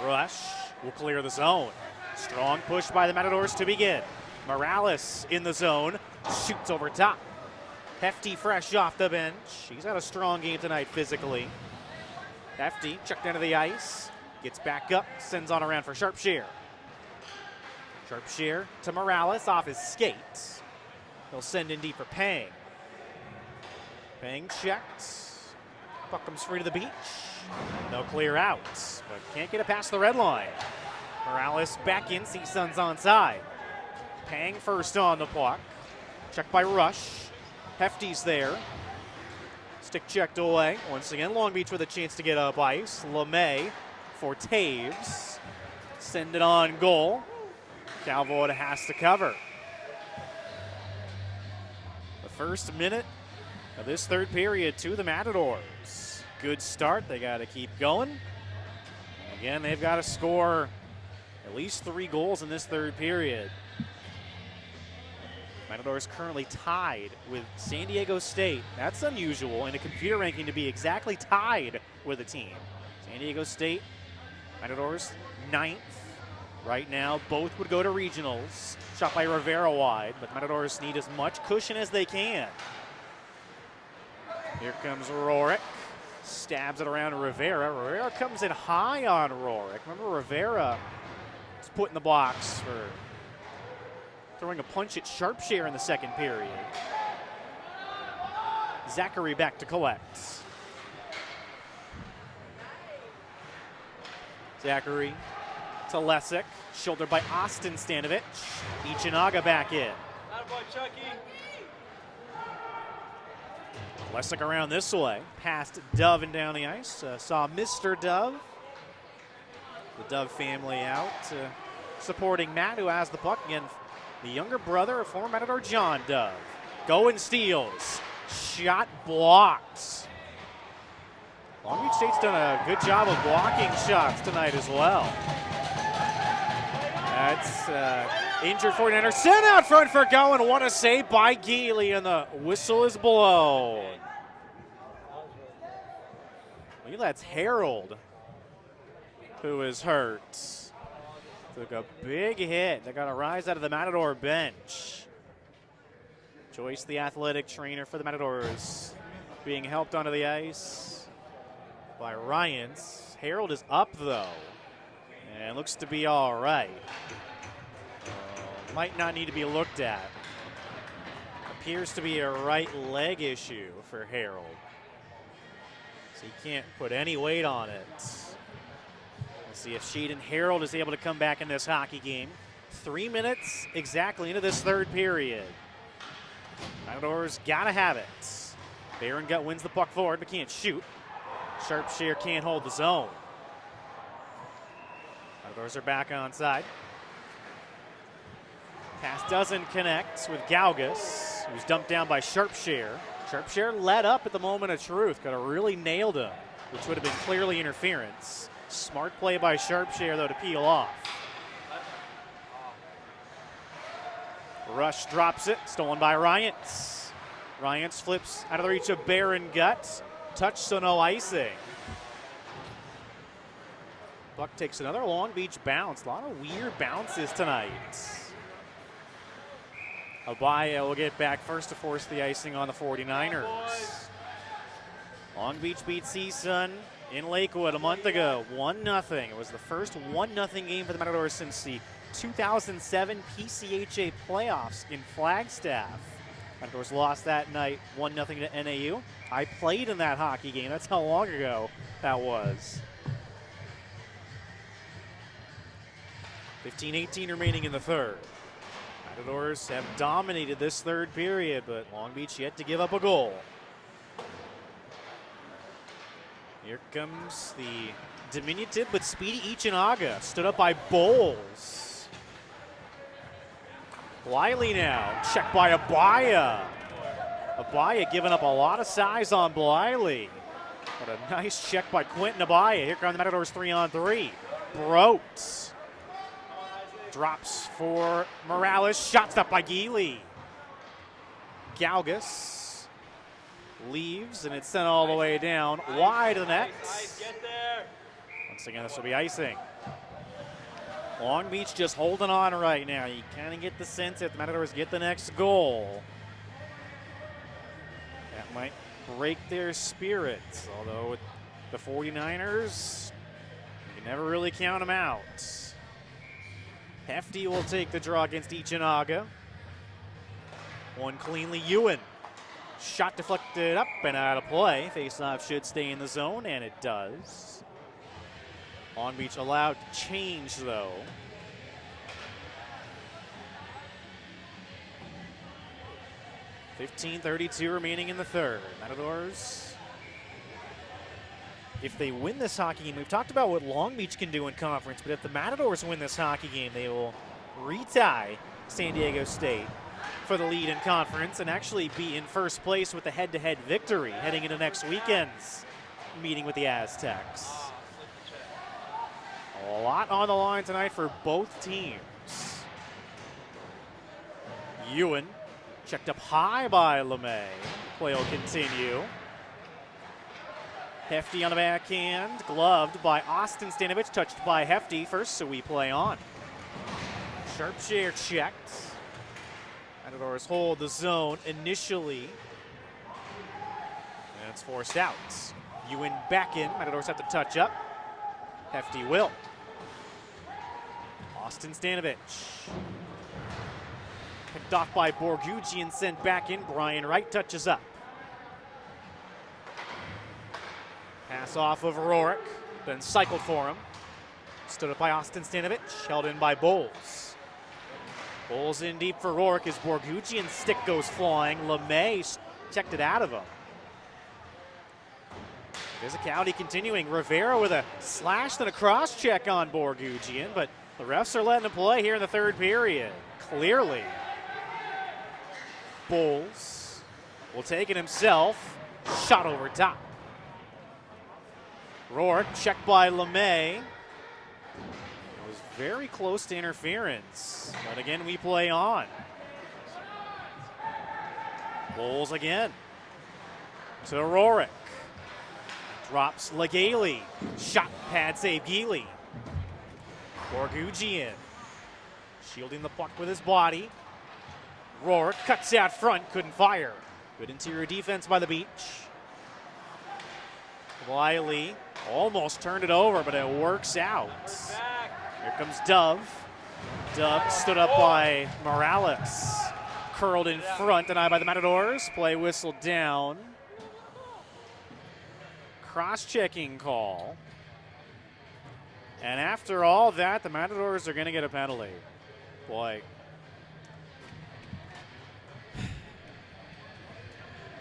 A: Rush will clear the zone. Strong push by the Matadors to begin. Morales in the zone, shoots over top. Hefty fresh off the bench. He's had a strong game tonight physically. Hefty checked into the ice, gets back up, sends on around for Sharpshare. Sharpshare to Morales off his skates. He'll send in deep for Pang. Pang checked. Puck comes free to the beach. They'll clear out, but can't get it past the red line. Morales back in, CSUN's onside. Pang first on the puck. Checked by Rush. Hefty's there. Stick checked away. Once again, Long Beach with a chance to get up ice. LeMay for Taves. Send it on goal. Calvoda has to cover. The first minute of this third period to the Matadors. Good start. They got to keep going. Again, they've got to score at least 3 goals in this third period. Matadors currently tied with San Diego State. That's unusual in a computer ranking to be exactly tied with a team. San Diego State, Matadors 9th. Right now, both would go to regionals. Shot by Rivera wide, but Matadors need as much cushion as they can. Here comes Rorik. Stabs it around Rivera. Rivera comes in high on Rorik. Remember, Rivera was put in the box for throwing a punch at Sharpshare in the second period. Zachary back to collect. Zachary to Lesick, shouldered by Austin Stanovich. Ichinaga back in.
B: Attaboy, Chucky.
A: Lessick around this way, past Dove and down the ice. Saw Mr. Dove, the Dove family out, supporting Matt, who has the puck. Again, the younger brother of former Matador John Dove. Going steals, shot blocked. Long Beach State's done a good job of blocking shots tonight as well. That's injured 49er. Sent out front for going. What a save by Geely, and the whistle is blown. I believe that's Harold who is hurt. Took a big hit. They got a rise out of the Matador bench. Joyce, the athletic trainer for the Matadors, being helped onto the ice by Ryans. Harold is up, though, and looks to be all right. Might not need to be looked at. Appears to be a right leg issue for Harold, so he can't put any weight on it. We'll see if Sheedon Harold is able to come back in this hockey game. 3 minutes exactly into this third period. Matadors gotta have it. Baron Gut wins the puck forward but can't shoot. Sharpshire can't hold the zone. Matadors are back on side. Pass doesn't connect with Gaugus, who's dumped down by Sharpshire. Sharpshire led up at the moment of truth. Could have really nailed him, which would have been clearly interference. Smart play by Sharpshire, though, to peel off. Rush drops it, stolen by Ryans. Ryans flips out of the reach of Baron Gut. Touch, so no icing. Puck takes another Long Beach bounce. A lot of weird bounces tonight. Abaya will get back first to force the icing on the 49ers. Long Beach beat CSUN in Lakewood a month ago, 1-0. It was the first 1-0 game for the Matadors since the 2007 PCHA playoffs in Flagstaff. Matadors lost that night 1-0 to NAU. I played in that hockey game. That's how long ago that was. 15-18 remaining in the third. Matadors have dominated this third period, but Long Beach yet to give up a goal. Here comes the diminutive but speedy Ichinaga, stood up by Bowles. Wiley now, checked by Abaya. Abaya giving up a lot of size on Bliley. What a nice check by Quentin Abaya. Here come the Matadors 3-on-3. Brote drops for Morales, shot stopped by Geely. Gaugus leaves, and it's sent all the way down wide of the net.
B: Get there.
A: Once again, this will be icing. Long Beach just holding on right now. You kind of get the sense if the Matadors get the next goal, that might break their spirits. Although with the 49ers, you can never really count them out. Hefty will take the draw against Ichinaga. One cleanly, Ewan. Shot deflected up and out of play. Faceoff should stay in the zone, and it does. Long Beach allowed to change, though. .32 remaining in the third. Matadors, if they win this hockey game, we've talked about what Long Beach can do in conference, but if the Matadors win this hockey game, they will retie San Diego State for the lead in conference and actually be in first place with the head-to-head victory heading into next weekend's meeting with the Aztecs. A lot on the line tonight for both teams. Ewan checked up high by LeMay. Play will continue. Hefty on the backhand, gloved by Austin Stanovich, touched by Hefty first, so we play on. Sharpshire checked. Matadors hold the zone initially. And it's forced out. Ewan back in. Matadors have to touch up. Hefty will. Austin Stanovich. Picked off by Borgucci and sent back in. Brian Wright touches up. Pass off of Rourke, then cycled for him. Stood up by Austin Stanovich, held in by Bowles. Bowles in deep for Rourke as Borgucci and stick goes flying. LeMay checked it out of him. Physicality continuing. Rivera with a slash and a cross check on Borgugian, but the refs are letting him play here in the third period. Clearly. Bowles will take it himself. Shot over top. Rourke checked by LeMay. It was very close to interference, but again we play on. Bowles again to Rourke. Drops Legale. Shot pad save Geely. Borgugian shielding the puck with his body. Rourke cuts out front, couldn't fire. Good interior defense by the beach. Wiley almost turned it over, but it works out. Here comes Dove. Dove stood up by Morales. Curled in front, denied by the Matadors. Play whistle down. Cross-checking call. And after all that, the Matadors are going to get a penalty. Boy.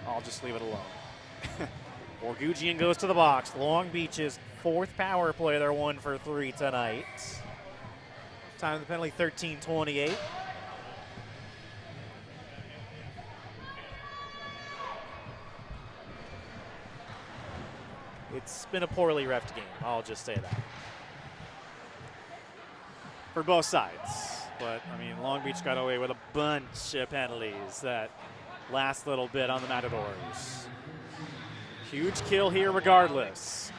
A: I'll just leave it alone. Borgugian goes to the box. Long Beach's fourth power play. They're 1 for 3 tonight. Time of the penalty, 13:28. It's been a poorly reffed game. I'll just say that. For both sides. But, I mean, Long Beach got away with a bunch of penalties that last little bit on the Matadors. Huge kill here regardless.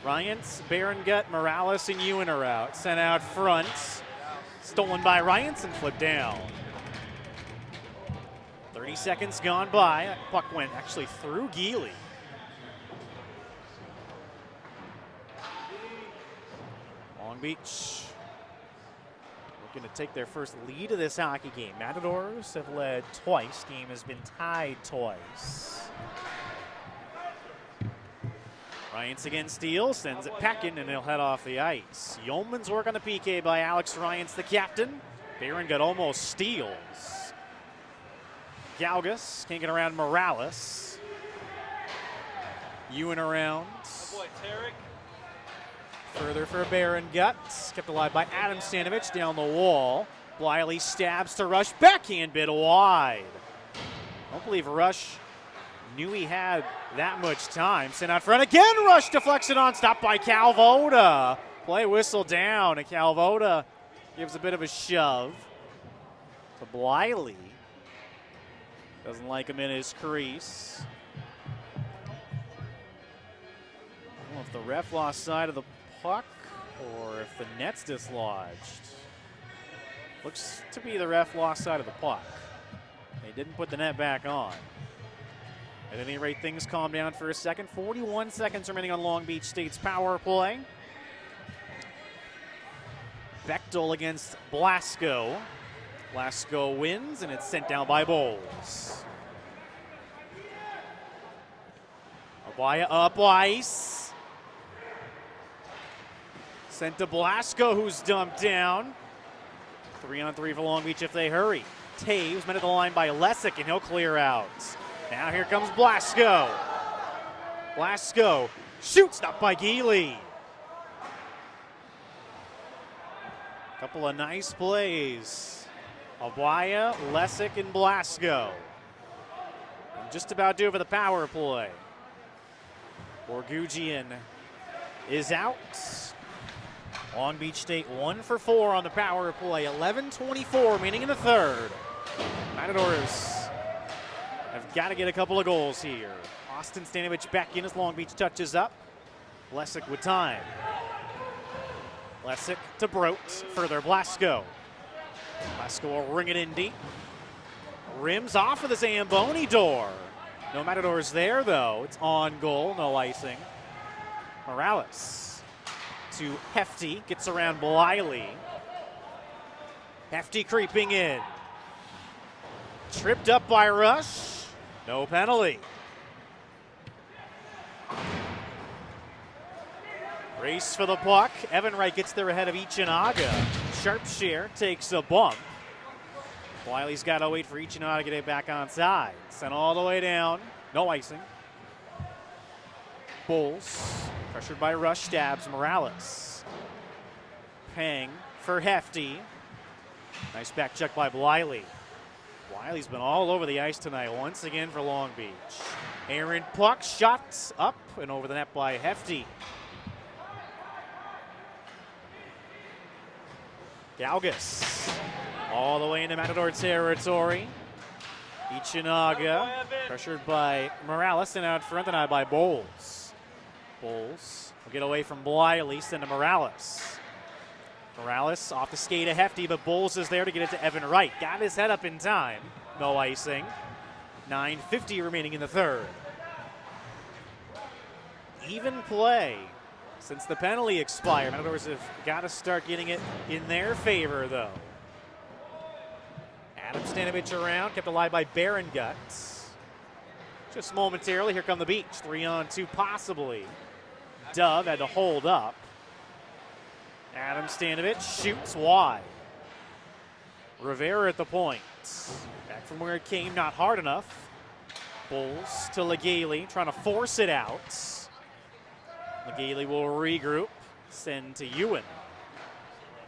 A: Ryans, Berengut, Morales, and Ewan are out. Sent out front. Stolen by Ryans and flipped down. 30 seconds gone by. That puck went actually through Geely. Long Beach looking to take their first lead of this hockey game. Matadors have led twice. Game has been tied twice. Ryans again steals, sends it packing, and he'll head off the ice. Yeoman's work on the PK by Alex Ryans, the captain. Berengut almost steals. Galgas can't get around Morales. Ewan around.
B: Oh boy, Tarek.
A: Further for Berengut. Kept alive by Adam Stanovich down the wall. Bliley stabs to Rush. Backhand bit wide. I don't believe Rush knew he had that much time. Sent out front again. Rush deflects it on. Stopped by Calvoda. Play whistle down. And Calvoda gives a bit of a shove to Bliley. Doesn't like him in his crease. I don't know if the ref lost sight of the puck or if the net's dislodged. Looks to be the ref lost sight of the puck. They didn't put the net back on. At any rate, things calm down for a second. 41 seconds remaining on Long Beach State's power play. Bechtel against Blasco. Blasco wins, and it's sent down by Bowles. Abaya up ice. Sent to Blasco, who's dumped down. 3-on-3 for Long Beach if they hurry. Taves met at the line by Lesick, and he'll clear out. Now here comes Blasco. Blasco shoots, stopped by Geely. Couple of nice plays. Abaya, Lesick, and Blasco. And just about due for the power play. Borgugian is out. Long Beach State 1 for 4 on the power play. 11:24 remaining in the third. Matadors have got to get a couple of goals here. Austin Stanovich back in as Long Beach touches up. Lesick with time. Lesick to Brote. Further Blasco. Blasco will ring it in deep. Rims off of the Zamboni door. No Matadors there though. It's on goal, no icing. Morales to Hefty, gets around Bliley. Hefty creeping in. Tripped up by Rush. No penalty. Race for the puck. Evan Wright gets there ahead of Ichinaga. Sharpshare takes a bump. Bliley's got to wait for Ichinaga to get it back on side. Sent all the way down. No icing. Bulls, pressured by Rush, stabs Morales. Peng for Hefty. Nice back check by Bliley. Bliley's been all over the ice tonight once again for Long Beach. Aaron Puck shots up and over the net by Hefty. Galgus all the way into Matador territory. Ichinaga pressured by Morales and out front and out by Bowles. Bowles will get away from Bliley, send to Morales. Morales off the skate of Hefty, but Bowles is there to get it to Evan Wright. Got his head up in time. No icing. 9:50 remaining in the third. Even play since the penalty expired. Matadors have got to start getting it in their favor, though. Adam Stanovich around, kept alive by Baron Guts. Just momentarily, here come the Beach. 3-on-2 possibly. Dove had to hold up. Adam Stanovich shoots wide. Rivera at the point. Back from where it came, not hard enough. Bulls to Legale, trying to force it out. Legale will regroup, send to Ewan.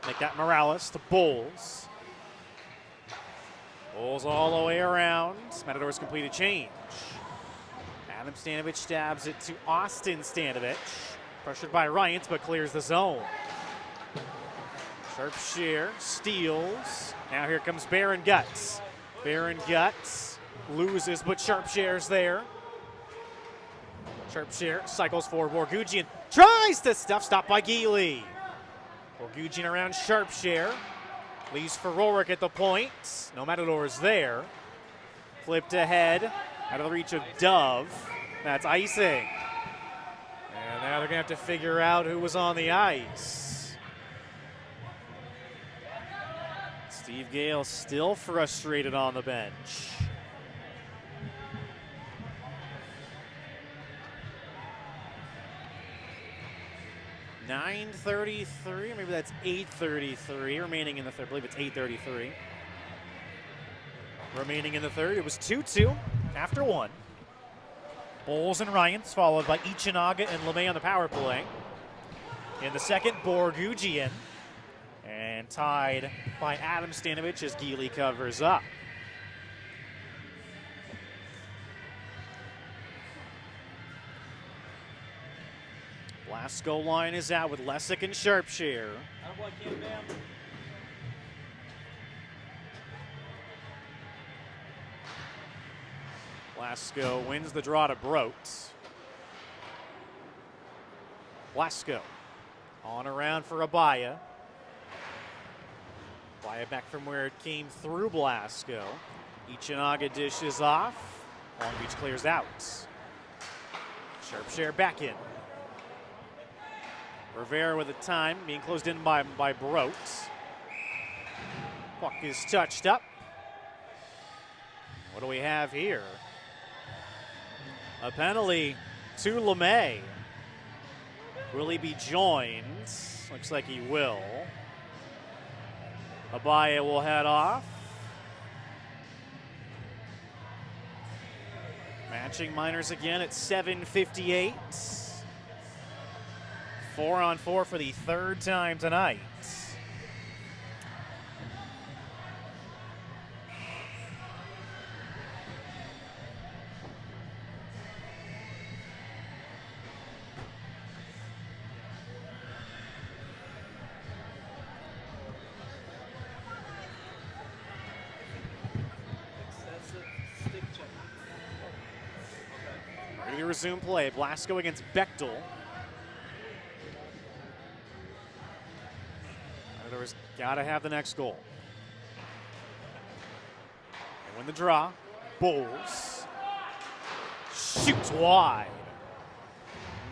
A: Make that Morales to Bulls. Bulls all the way around. Matadors complete a change. Adam Stanovich stabs it to Austin Stanovich. Pressured by Ryans, but clears the zone. Sharpshire steals. Now here comes Baron Guts. Baron Guts loses, but Sharpshire's there. Sharpshire cycles for Borgugian. Tries to stuff, stopped by Geely. Borgugian around Sharpshire. Leaves for Rorick at the point. No Matadors there. Flipped ahead. Out of the reach of Dove. That's icing. And now they're going to have to figure out who was on the ice. Steve Gale still frustrated on the bench. .933, maybe that's 8:33 remaining in the third. I believe it's 8:33 remaining in the third. It was 2-2 after one. Bowles and Ryans followed by Ichinaga and LeMay on the power play. In the second, Borgugian. And tied by Adam Stanovich as Geely covers up. Blasco line is out with Lessick and Sharpshire. Blasco wins the draw to Brote. Blasco on around for Abaya. Abaya back from where it came through Blasco. Ichinaga dishes off. Long Beach clears out. Sharpshire back in. Rivera with the time, being closed in by Brote. Puck is touched up. What do we have here? A penalty to LeMay. Will he be joined? Looks like he will. Abaya will head off. Matching Miners again at 7:58. 4-on-4 for the third time tonight. Ready to resume play. Blasco against Bechtel. Matadors got to have the next goal. They win the draw. Bowles shoots wide.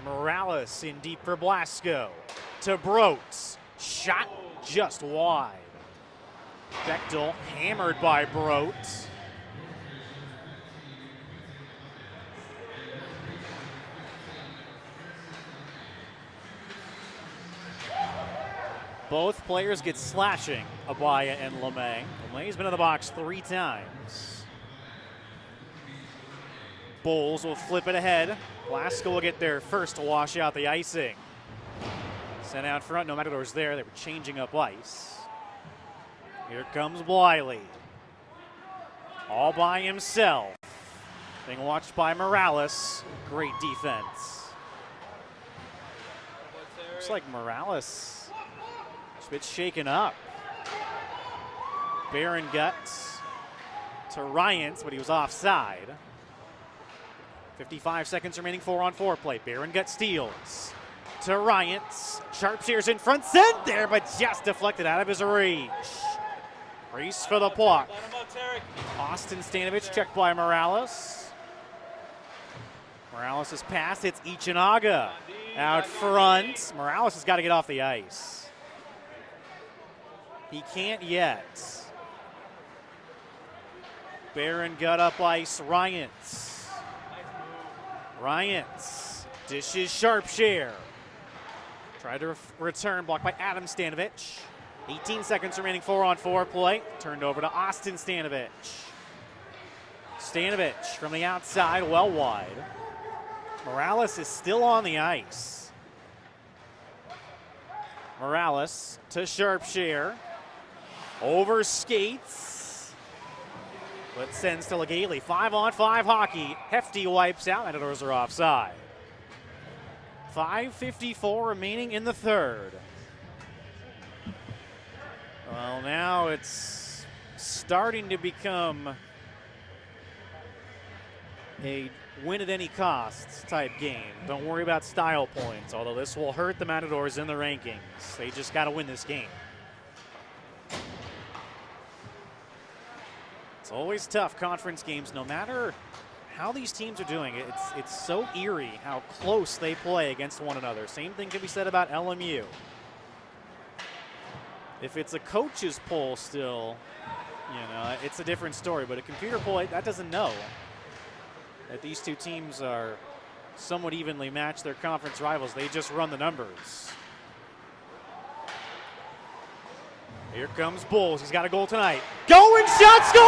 A: Morales in deep for Blasco. To Brote. Shot just wide. Bechtel hammered by Brote. Both players get slashing, Abaya and LeMay. LeMay's been in the box 3 times. Bowles will flip it ahead. Glasgow will get their first to wash out the icing. Sent out front, no Matadors there. They were changing up ice. Here comes Bliley. All by himself. Being watched by Morales. Great defense. Looks like Morales is a bit shaken up. Baron Guts to Ryans, but he was offside. 55 seconds remaining, 4-on-4 play. Baron Guts steals to Ryans. Sharpshare's in front center, but just deflected out of his reach. Race for the puck. Austin Stanovich checked by Morales. Morales' pass hits Ichinaga out front. Morales has got to get off the ice. He can't yet. Baron got up ice. Ryans. Ryans dishes Sharpshare. Tried to return, blocked by Adam Stanovich. 18 seconds remaining, 4-on-4 play. Turned over to Austin Stanovich. Stanovich from the outside, well wide. Morales is still on the ice. Morales to Sharpshare. Over skates. But sends to Legaly. 5-on-5 hockey. Hefty wipes out. Matadors are offside. 5:54 remaining in the third. Well, now it's starting to become a win at any cost type game. Don't worry about style points, although this will hurt the Matadors in the rankings. They just got to win this game. It's always tough, conference games, no matter how these teams are doing. It's so eerie how close they play against one another. Same thing can be said about LMU. If it's a coach's poll still, it's a different story. But a computer poll, that doesn't know that these two teams are somewhat evenly matched. Their conference rivals. They just run the numbers. Here comes Bulls. He's got a goal tonight. Going shot, scores!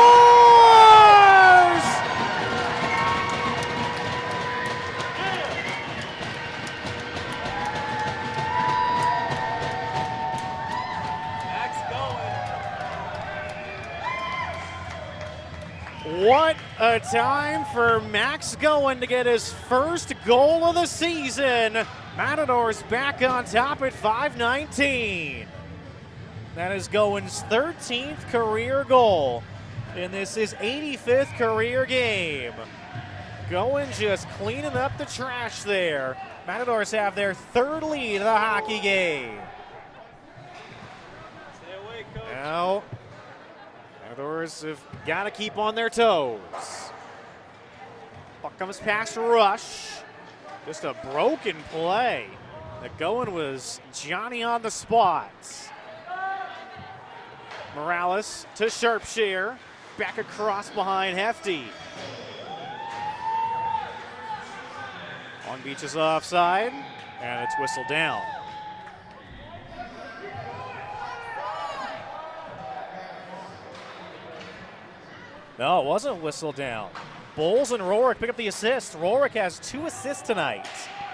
A: What a time for Max Goen to get his first goal of the season. Matadors back on top at 5:19. That is Goen's 13th career goal, and this is 85th career game. Goen just cleaning up the trash there. Matadors have their third lead of the hockey game.
B: Stay away, coach.
A: Now, Matadors have got to keep on their toes. Puck comes past Rush. Just a broken play. That Goen was Johnny on the spot. Morales to Sharpshare. Back across behind Hefty. Long Beach is offside, and it's whistled down. No, it wasn't whistled down. Bowles and Rourke pick up the assist. Rourke has 2 assists tonight.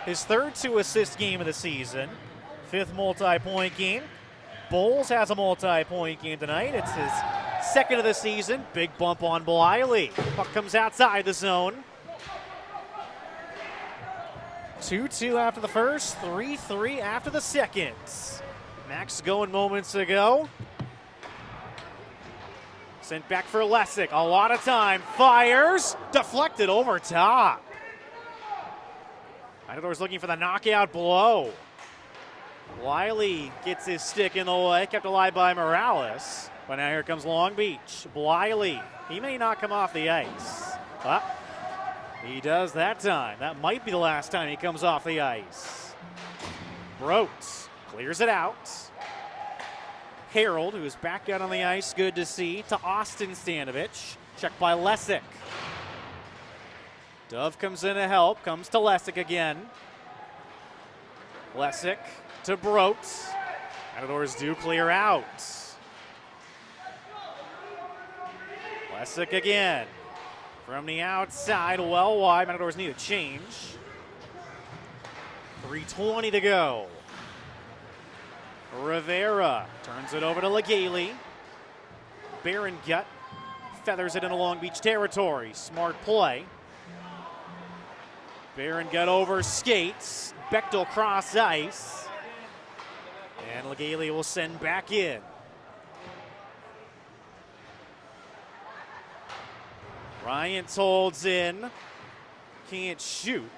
A: His third 2-assist game of the season. 5th multi-point game. Bowles has a multi-point game tonight. It's his second of the season. Big bump on Bliley. Puck comes outside the zone. 2-2 after the first, 3-3 after the second. Max Goen moments ago. Sent back for Lessig. A lot of time. Fires. Deflected over top. Matadors looking for the knockout blow. Bliley gets his stick in the way, kept alive by Morales. But now here comes Long Beach. Bliley, he may not come off the ice. But he does that time. That might be the last time he comes off the ice. Brote clears it out. Harold, who is back out on the ice, good to see, to Austin Stanovich. Checked by Lessig. Dove comes in to help, comes to Lessig again. Lessig to Brote. Matadors do clear out. Lessig again. From the outside, well wide. Matadors need a change. 3:20 to go. Rivera turns it over to Legale. Barron Gut feathers it into Long Beach territory. Smart play. Barron Gut over skates. Bechtel cross ice. And Legale will send back in. Ryans holds in. Can't shoot.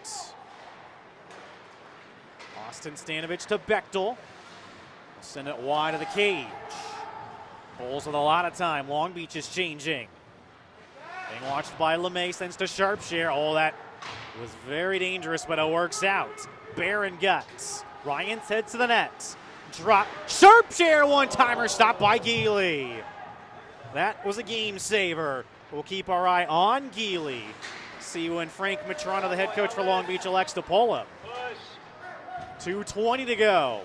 A: Austin Stanovich to Bechtel. Send it wide of the cage. Bulls with a lot of time. Long Beach is changing. Being watched by LeMay, sends to Sharpshare. Oh, that was very dangerous, but it works out. Barron Guts. Ryans heads to the net. Drop. Sharpshare one-timer stopped by Geely. That was a game saver. We'll keep our eye on Geely. See when Frank Matrona, the head coach for Long Beach, elects to pull him. 2:20 to go.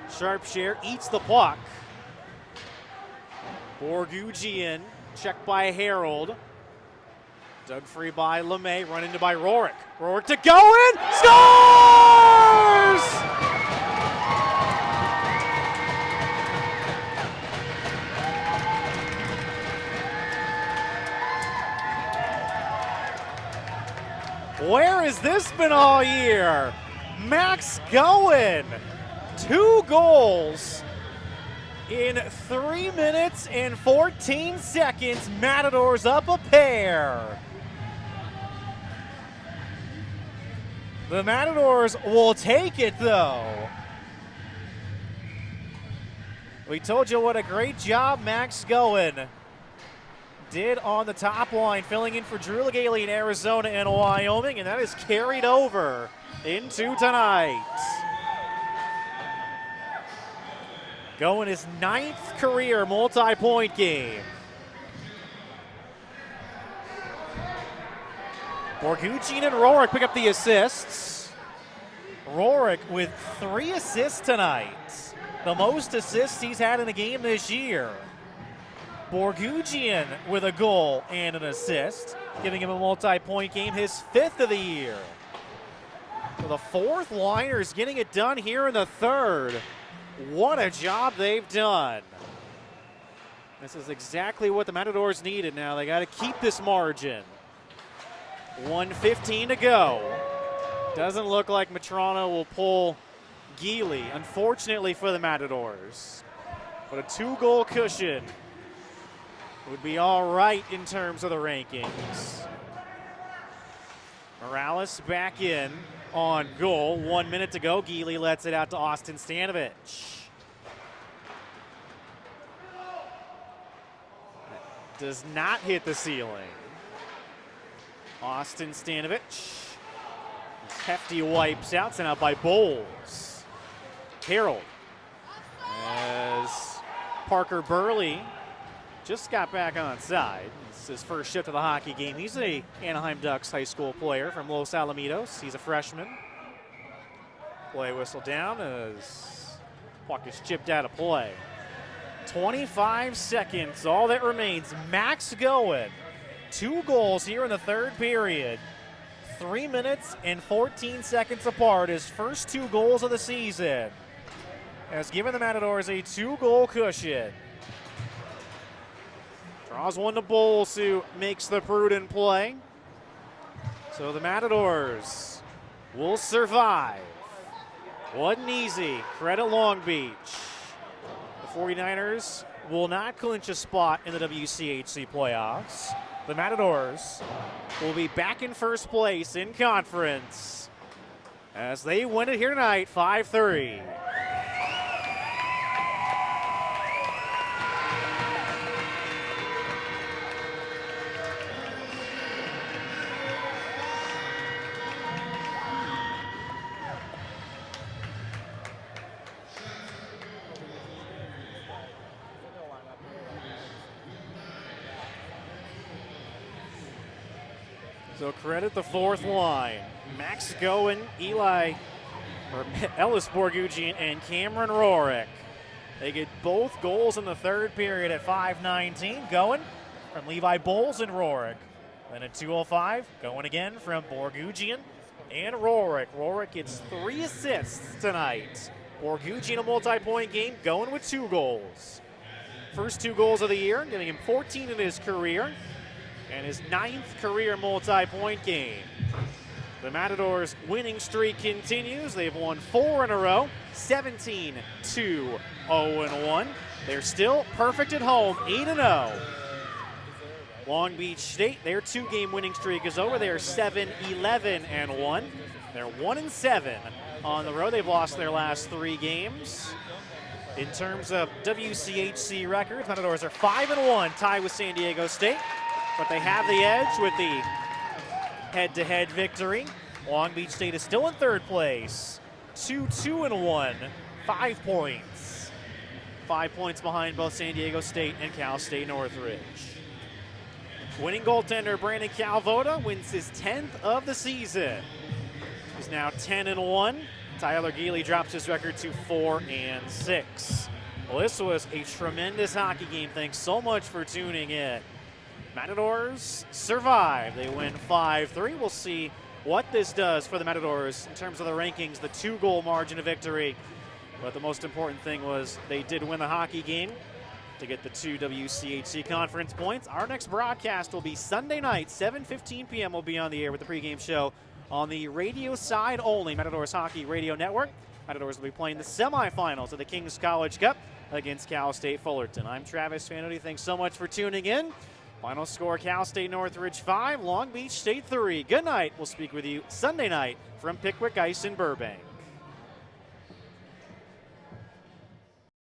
A: Sharpshare eats the puck. Borgugian, checked by Harold. Dug free by LeMay, run into by Rorik. Rorik to go in, scores! Where has this been all year? Max Goen, 2 goals in 3 minutes and 14 seconds. Matadors up a pair. The Matadors will take it, though. We told you what a great job Max Goen did on the top line, filling in for Drew Legale in Arizona and Wyoming, and that is carried over into tonight. Going his 9th career multi-point game. Borgugian and Rorik pick up the assists. Rorik with 3 assists tonight. The most assists he's had in a game this year. Borgugian with a goal and an assist, giving him a multi-point game, his 5th of the year. So the 4th liners getting it done here in the 3rd. What a job they've done. This is exactly what the Matadors needed now. They got to keep this margin. 1:15 to go. Doesn't look like Matrona will pull Geely, unfortunately for the Matadors. But a 2-goal cushion would be all right in terms of the rankings. Morales back in on goal. 1 minute to go. Geely lets it out to Austin Stanovich. Does not hit the ceiling. Austin Stanovich. Hefty wipes out, sent out by Bowles. Harold. As Parker Burley just got back on side. It's his first shift of the hockey game. He's a Anaheim Ducks high school player from Los Alamitos. He's a freshman. Play whistle down as puck is chipped out of play. 25 seconds, all that remains. Max Goen, 2 goals here in the 3rd period. 3 minutes and 14 seconds apart. His first 2 goals of the season has given the Matadors a 2-goal cushion. Draws one to Bowles, who makes the prudent play. So the Matadors will survive. Wasn't easy. Credit Long Beach. The 49ers will not clinch a spot in the WCHC playoffs. The Matadors will be back in first place in conference as they win it here tonight, 5-3. So credit the 4th line. Max Goen, Ellis Borgugian, and Cameron Rorik. They get both goals in the 3rd period at 5:19. Goen from Levi Bowles and Rorik. Then at 2:05, Goen again from Borgugian and Rorik. Rorik gets 3 assists tonight. Borgucci in a multi-point game, going with 2 goals. First 2 goals of the year, giving him 14 in his career, and his 9th career multi-point game. The Matadors' winning streak continues. They've won 4 in a row, 17-2-0-1. They're still perfect at home, 8-0. Long Beach State, their 2-game winning streak is over. They are 7-11-1. They're 1-7 on the road. They've lost their last 3 games. In terms of WCHC records, Matadors are 5-1, tied with San Diego State, but they have the edge with the head-to-head victory. Long Beach State is still in 3rd place, 2-2-1, 5 points. 5 points behind both San Diego State and Cal State Northridge. Winning goaltender Brandon Calvoda wins his 10th of the season. He's now 10-1. Tyler Geely drops his record to 4-6. Well, this was a tremendous hockey game. Thanks so much for tuning in. Matadors survive. They win 5-3. We'll see what this does for the Matadors in terms of the rankings, the 2-goal margin of victory. But the most important thing was they did win the hockey game to get the 2 WCHC conference points. Our next broadcast will be Sunday night, 7:15 p.m. We'll be on the air with the pregame show on the radio side only, Matadors Hockey Radio Network. Matadors will be playing the semifinals of the Kings College Cup against Cal State Fullerton. I'm Travis Fanody. Thanks so much for tuning in. Final score, Cal State Northridge 5, Long Beach State 3. Good night. We'll speak with you Sunday night from Pickwick Ice in Burbank.